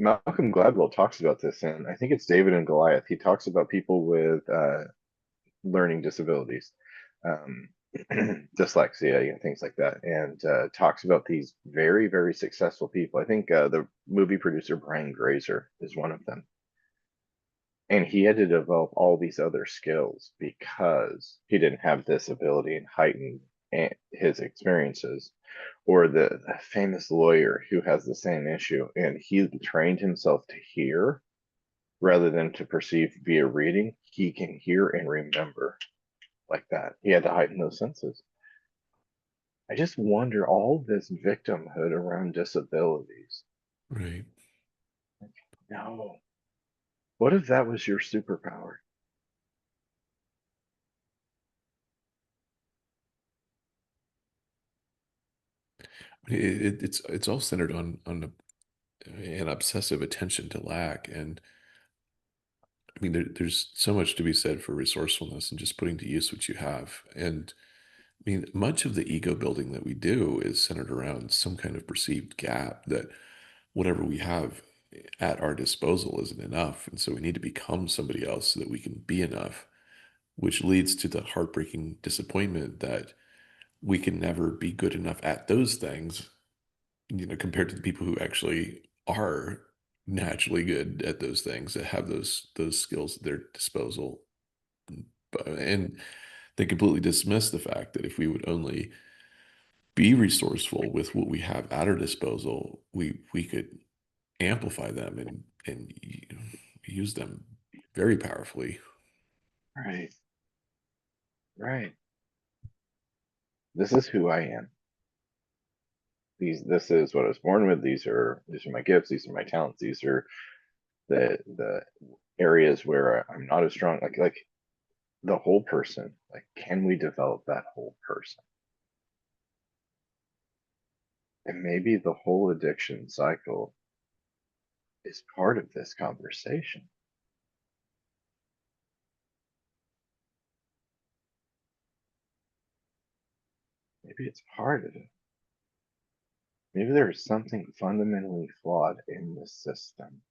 Malcolm Gladwell talks about this, and I think it's David and Goliath. He talks about people with learning disabilities, um, dyslexia, and things like that, and talks about these very, very successful people. I think the movie producer Brian Grazer is one of them. And he had to develop all these other skills because he didn't have this ability and heighten his experiences. Or the famous lawyer who has the same issue, and he trained himself to hear rather than to perceive via reading. He can hear and remember like that. He had to heighten those senses. I just wonder all this victimhood around disabilities. Right. No. What if that was your superpower? It's all centered an obsessive attention to lack, and I mean there's so much to be said for resourcefulness and just putting to use what you have. And I mean, much of the ego building that we do is centered around some kind of perceived gap that whatever we have at our disposal isn't enough. And so we need to become somebody else so that we can be enough, which leads to the heartbreaking disappointment that we can never be good enough at those things, compared to the people who actually are naturally good at those things, that have those skills at their disposal. And they completely dismiss the fact that if we would only be resourceful with what we have at our disposal, we could amplify them and use them very powerfully. Right, right. This is who I am. This is what I was born with. These are my gifts. These are my talents. These are the areas where I'm not as strong. Like the whole person. Like, can we develop that whole person? And maybe the whole addiction cycle is part of this conversation. Maybe it's part of it. Maybe there is something fundamentally flawed in the system.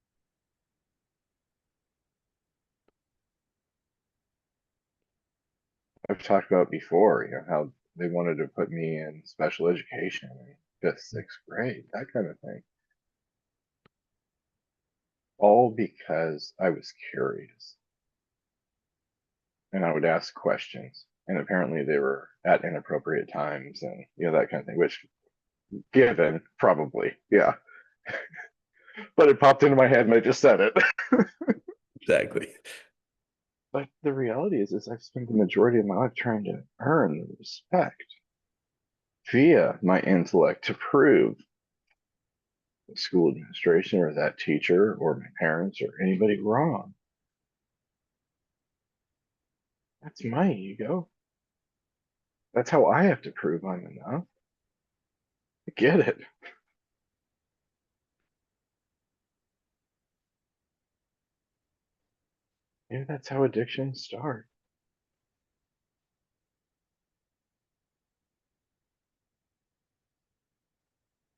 I've talked about before, how they wanted to put me in special education in fifth, sixth grade, that kind of thing. All because I was curious and I would ask questions. And apparently they were at inappropriate times and that kind of thing, which given, probably, yeah. But it popped into my head and I just said it. Exactly. But the reality is I've spent the majority of my life trying to earn the respect via my intellect to prove the school administration or that teacher or my parents or anybody wrong. That's my ego. That's how I have to prove I'm enough. I get it. Maybe that's how addictions start.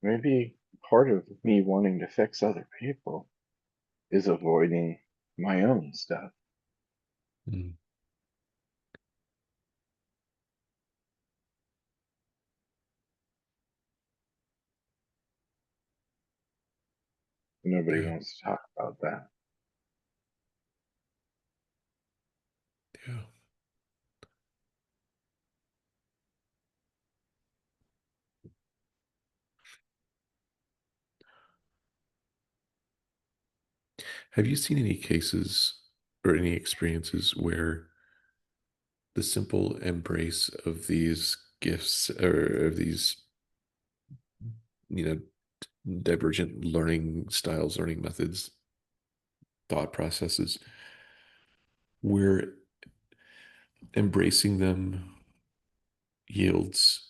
Maybe part of me wanting to fix other people is avoiding my own stuff. Mm. Nobody Yeah. wants to talk about that. Yeah. Have you seen any cases or any experiences where the simple embrace of these gifts or of these, you know, divergent learning styles, learning methods, thought processes, where embracing them yields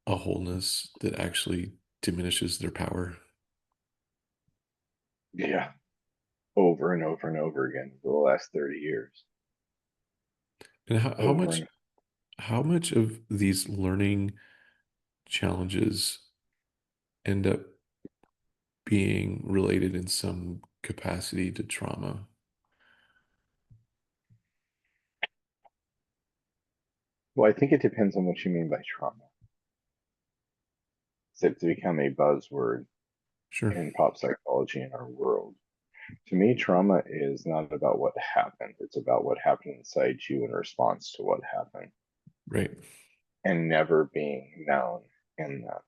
a wholeness that actually diminishes their power? Yeah, over and over and over again for the last 30 years. And Over and how much of these learning challenges end up being related in some capacity to trauma? well, I think it depends on what you mean by trauma. It's become a buzzword Sure. in pop psychology in our world. To me, trauma is not about what happened, it's about what happened inside you in response to what happened Right. and never being known in that.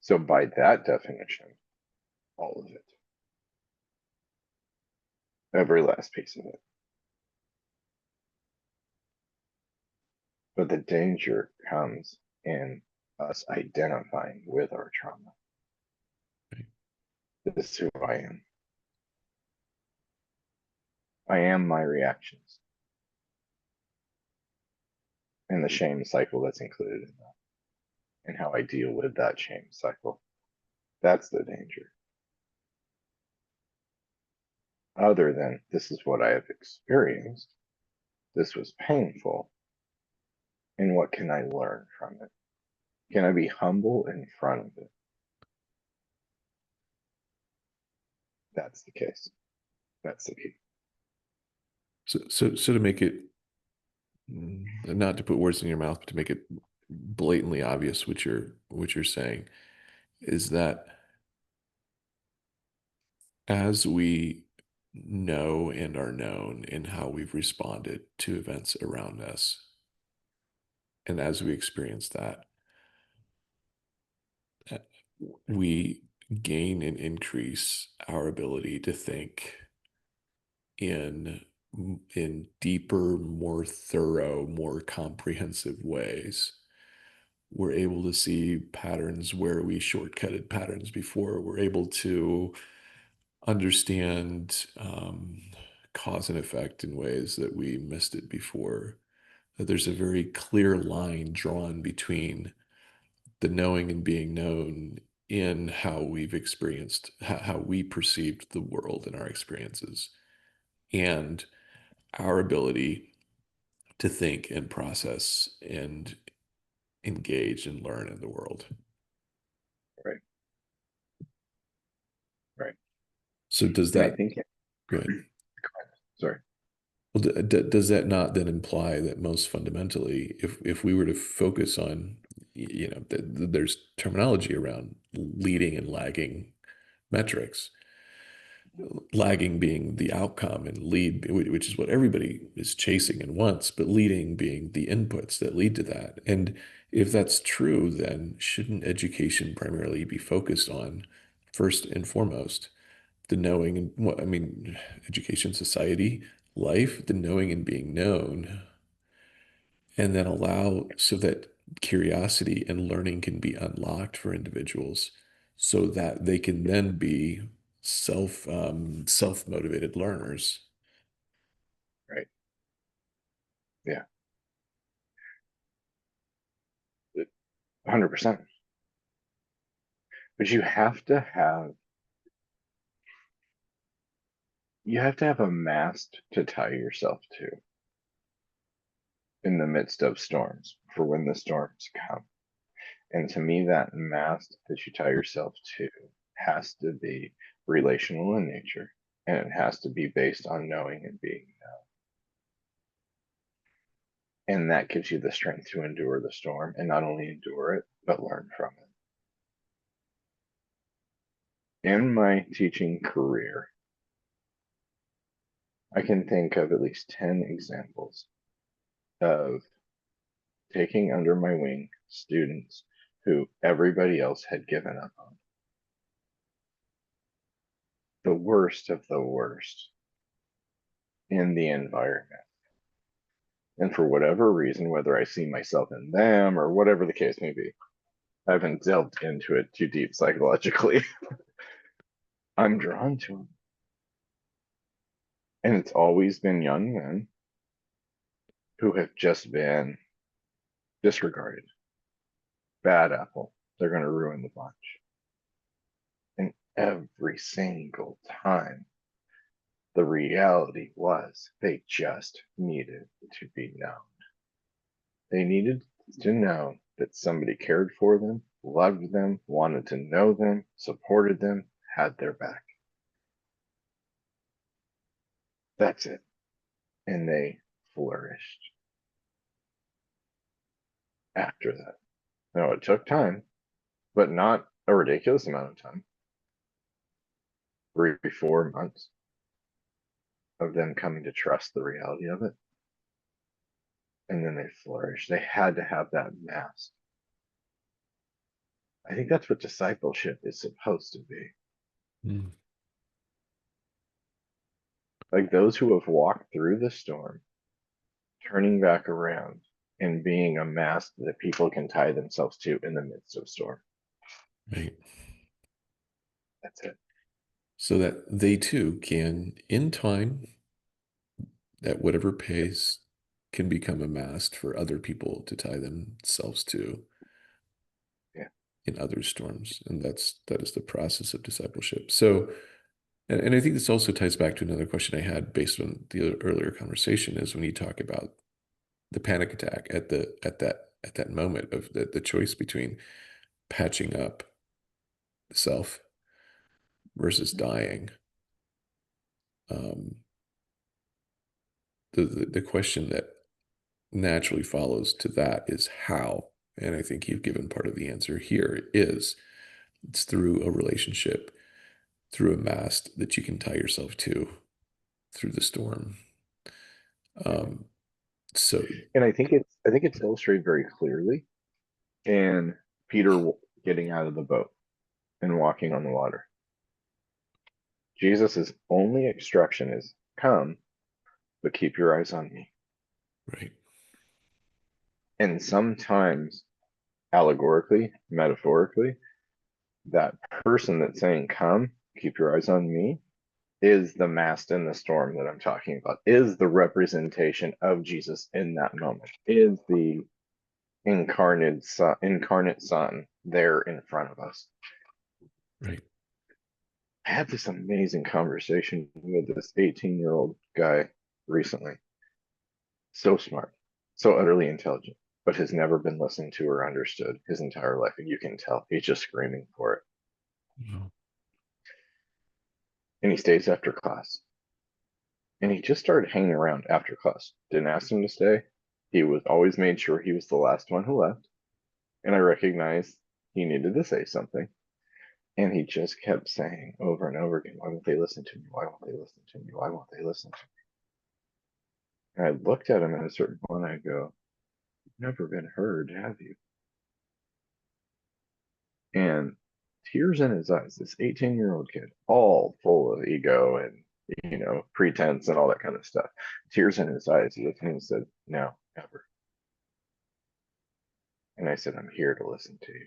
So, by that definition, all of it, every last piece of it. But the danger comes in us identifying with our trauma. Right. This is who I am. I am my reactions and the shame cycle that's included in that and how I deal with that shame cycle. That's the danger. Other than this is what I have experienced, this was painful, and what can I learn from it? Can I be humble in front of it? That's the case. That's the key. So to make it, not to put words in your mouth, but to make it blatantly obvious what you're saying is that as we know and are known in how we've responded to events around us, and as we experience that, uh, we gain and increase our ability to think in deeper, more thorough, more comprehensive ways. We're able to see patterns where we shortcutted patterns before. We're able to understand cause and effect in ways that we missed it before. That there's a very clear line drawn between the knowing and being known in how we've experienced, how we perceived the world and our experiences, and our ability to think and process and engage and learn in the world. Right. Right. So does And I that, think, go ahead. sorry. Well, does that not then imply that most fundamentally, if we were to focus on, there's terminology around leading and lagging metrics, lagging being the outcome and lead, which is what everybody is chasing and wants, but leading being the inputs that lead to that. And if that's true, then shouldn't education primarily be focused on, first and foremost, the knowing and what I mean, education, society, life, the knowing and being known, and then allow so that curiosity and learning can be unlocked for individuals so that they can then be self motivated learners. Right. Yeah. 100%. But you have to have a mast to tie yourself to in the midst of storms for when the storms come. And to me, that mast that you tie yourself to has to be relational in nature, and it has to be based on knowing and being known. And that gives you the strength to endure the storm and not only endure it, but learn from it. In my teaching career, I can think of at least 10 examples of taking under my wing students who everybody else had given up on. the worst of the worst in the environment. And for whatever reason, whether I see myself in them or whatever the case may be, I haven't delved into it too deep psychologically. I'm drawn to them. And it's always been young men who have just been disregarded. Bad apple. They're going to ruin the bunch. And every single time, the reality was they just needed to be known. They needed to know that somebody cared for them, loved them, wanted to know them, supported them, had their back. That's it. And they flourished after that. Now, it took time, but not a ridiculous amount of time. 3 4 months of them coming to trust the reality of it. And then they flourished. They had to have that mask. I think that's what discipleship is supposed to be. Mm. Like those who have walked through the storm, turning back around and being a mask that people can tie themselves to in the midst of storm. Right. That's it. So that they too can, in time, at whatever Yeah. pace, can become a mast for other people to tie themselves to Yeah. in other storms. And that is the process of discipleship. So, and I think this also ties back to another question I had based on the earlier conversation is when you talk about the panic attack at that moment of the choice between patching up the self versus dying. Um, the question that naturally follows to that is how. And I think you've given part of the answer here is it's through a relationship, through a mast that you can tie yourself to through the storm. Mm-hmm. Um, so And I think it's illustrated very clearly in Peter getting out of the boat and walking on the water. Jesus' only instruction is come, but keep your eyes on me. right, And sometimes allegorically, metaphorically, that person that's saying, come, keep your eyes on me, is the mast in the storm that I'm talking about, is the representation of Jesus in that moment, is the incarnate son there in front of us. right. I had this amazing conversation with this 18-year-old guy recently. So smart, so utterly intelligent, but has never been listened to or understood his entire life. And you can tell he's just screaming for it. No. And he stays after class. And he just started hanging around after class. Didn't ask him to stay. He was always made sure he was the last one who left. And I recognized he needed to say something. And he just kept saying over and over again, why won't they listen to me? Why won't they listen to me? Why won't they listen to me? And I looked at him at a certain point. I go, you've never been heard, have you? And tears in his eyes, this 18-year-old kid, all full of ego and, pretense and all that kind of stuff. Tears in his eyes. He looked at me and said, no, never. And I said, I'm here to listen to you.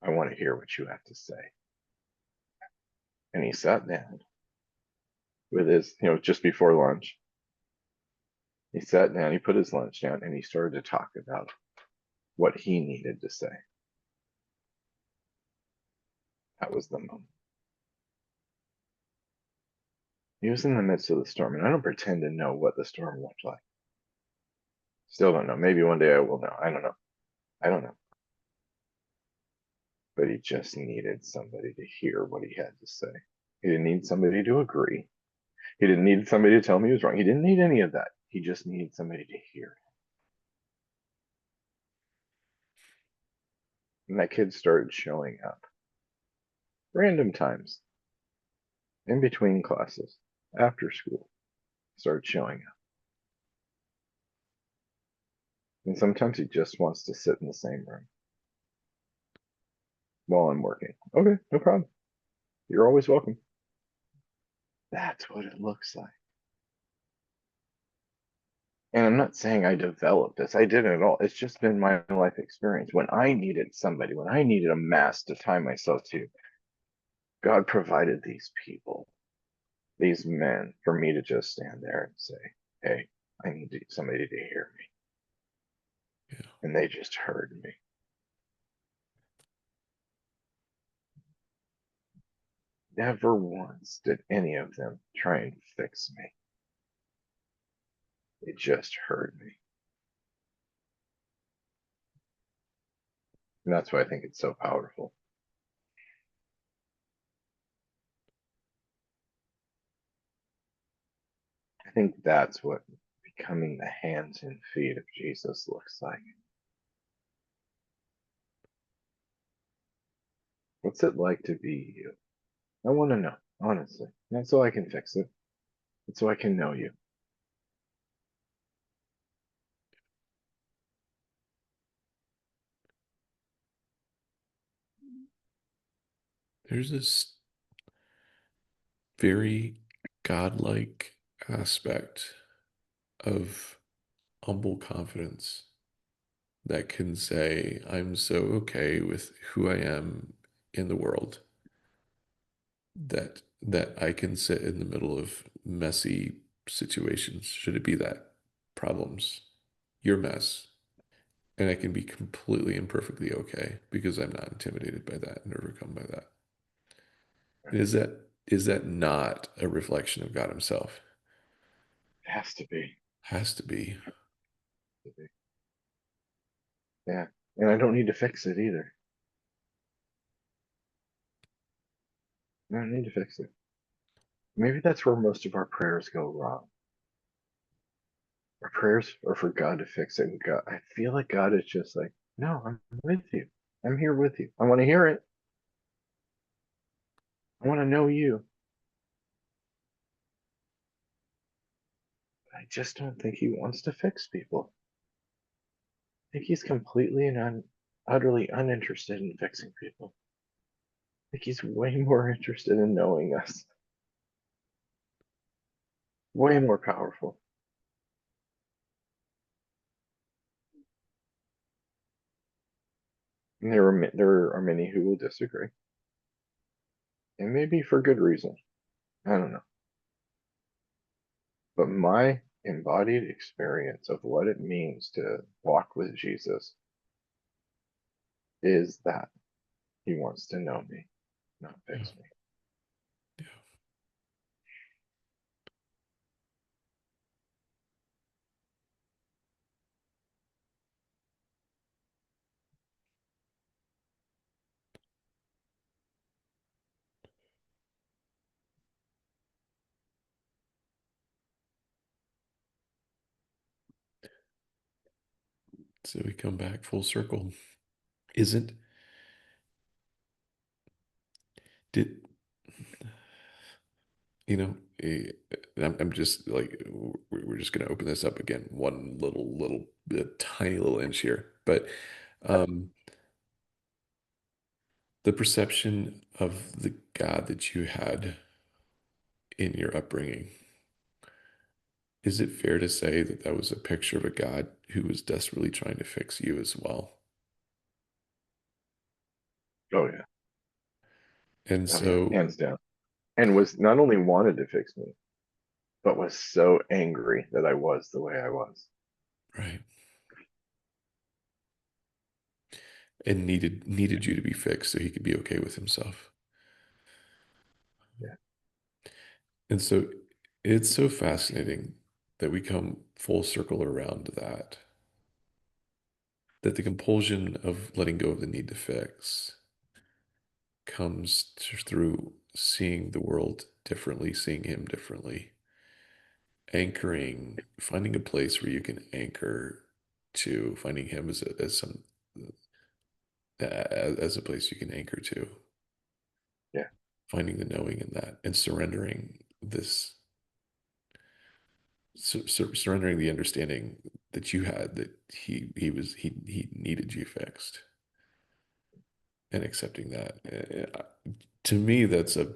I want to hear what you have to say. And he sat down with his, just before lunch. He sat down, he put his lunch down, and he started to talk about what he needed to say. That was the moment. He was in the midst of the storm, and I don't pretend to know what the storm looked like. Still don't know. Maybe one day I will know. I don't know. I don't know. But he just needed somebody to hear what he had to say. He didn't need somebody to agree. He didn't need somebody to tell him he was wrong. He didn't need any of that. He just needed somebody to hear. And that kid started showing up random times in between classes, after school, started showing up. And sometimes he just wants to sit in the same room while I'm working. Okay, no problem. You're always welcome. That's what it looks like. And I'm not saying I developed this. I didn't at all. It's just been my life experience. When I needed somebody, when I needed a mass to tie myself to, God provided these people, these men, for me to just stand there and say, hey, I need somebody to hear me. Yeah. And they just heard me. Never once did any of them try and fix me. They just heard me. And that's why I think it's so powerful. I think that's what becoming the hands and feet of Jesus looks like. What's it like to be you? I want to know, honestly. Not so I can fix it, but so I can know you. There's this very godlike aspect of humble confidence that can say, I'm so okay with who I am in the world that I can sit in the middle of messy situations, should it be that, problems, your mess, and I can be completely and perfectly okay because I'm not intimidated by that and overcome by that. And is that not a reflection of God Himself? It has to be. Has to be. To be. Yeah. And I don't need to fix it either. I don't need to fix it. Maybe that's where most of our prayers go wrong. Our prayers are for God to fix it. And God, I feel like God is just like, no, I'm with you. I'm here with you. I want to hear it. I want to know you. I just don't think He wants to fix people. I think He's completely and utterly uninterested in fixing people. I think He's way more interested in knowing us, way more powerful. And there are many who will disagree, and maybe for good reason. I don't know. But my embodied experience of what it means to walk with Jesus is that He wants to know me, not Yeah. fix me. Yeah. So we come back full circle. Isn't did you know? I'm just like we're just going to open this up again, one little bit, tiny little inch here, but um, the perception of the God that you had in your upbringing. Is it fair to say that that was a picture of a God who was desperately trying to fix you as well? Oh yeah, And oh yeah, so, hands down. And was not only wanted to fix me, but was so angry that I was the way I was. right, and needed you to be fixed so he could be okay with himself. Yeah, And so it's so fascinating that we come full circle around that the compulsion of letting go of the need to fix comes through seeing the world differently, seeing him differently, anchoring, finding a place where you can anchor to, finding him as a place you can anchor to, yeah, finding the knowing in that, and surrendering this, surrendering the understanding that you had that he needed you fixed, and accepting that. To me, that's a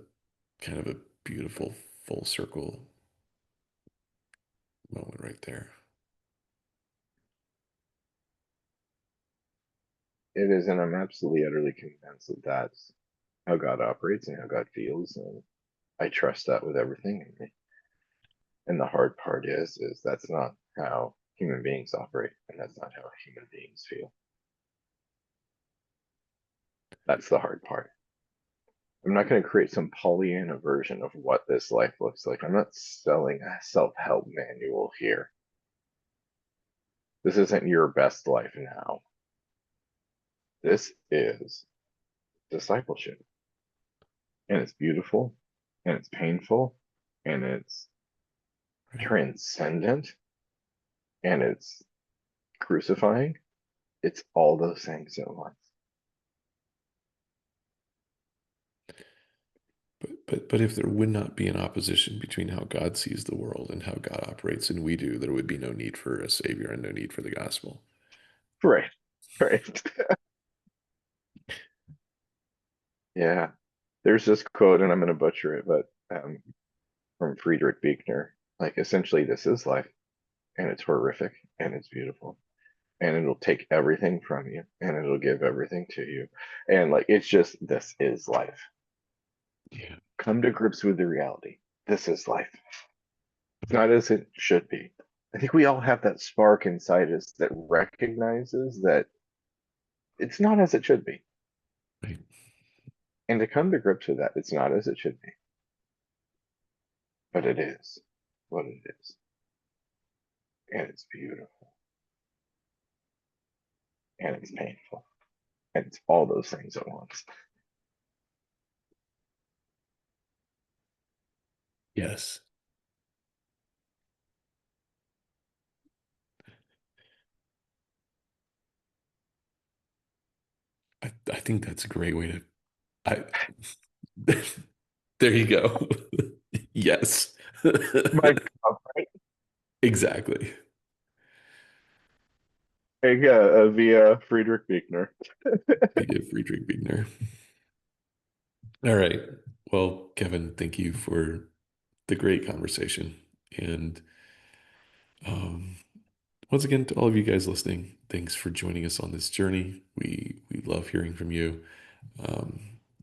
kind of a beautiful full circle moment right there. It is, and I'm absolutely utterly convinced that that's how God operates and how God feels, and I trust that with everything in me. And the hard part is that's not how human beings operate, and that's not how human beings feel. That's the hard part. I'm not going to create some Pollyanna version of what this life looks like. I'm not selling a self-help manual here. This isn't your best life now. This is discipleship. And it's beautiful, and it's painful, and it's Right. transcendent, and it's crucifying. It's all those things at once. But if there would not be an opposition between how God sees the world and how God operates and we do, there would be no need for a savior and no need for the gospel. Right, right. Yeah. There's this quote, and I'm going to butcher it, but from Friedrich Buechner. Like, essentially, this is life, and it's horrific, and it's beautiful, and it'll take everything from you, and it'll give everything to you. And, like, it's just, this is life. Yeah. Come to grips with the reality. This is life. It's not as it should be. I think we all have that spark inside us that recognizes that it's not as it should be. Right. And to come to grips with that, it's not as it should be, but it is what it is. And it's beautiful. And it's painful. And it's all those things at once. Yes. I think that's a great way to I there you go. Yes. My God, right? Exactly. Via Friedrich Buechner. Via Friedrich Wiener. All right. Well, Kevin, thank you for the great conversation. And um, once again, to all of you guys listening, thanks for joining us on this journey. We love hearing from you.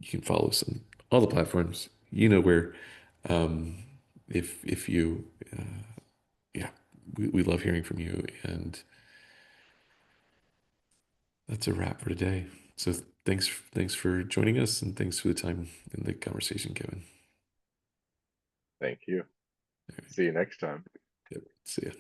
You can follow us on all the platforms. You know where. Um, if you, yeah, we love hearing from you. And that's a wrap for today. So thanks for joining us, and thanks for the time in the conversation, Kevin. Thank you. See you next time. Yep. See ya.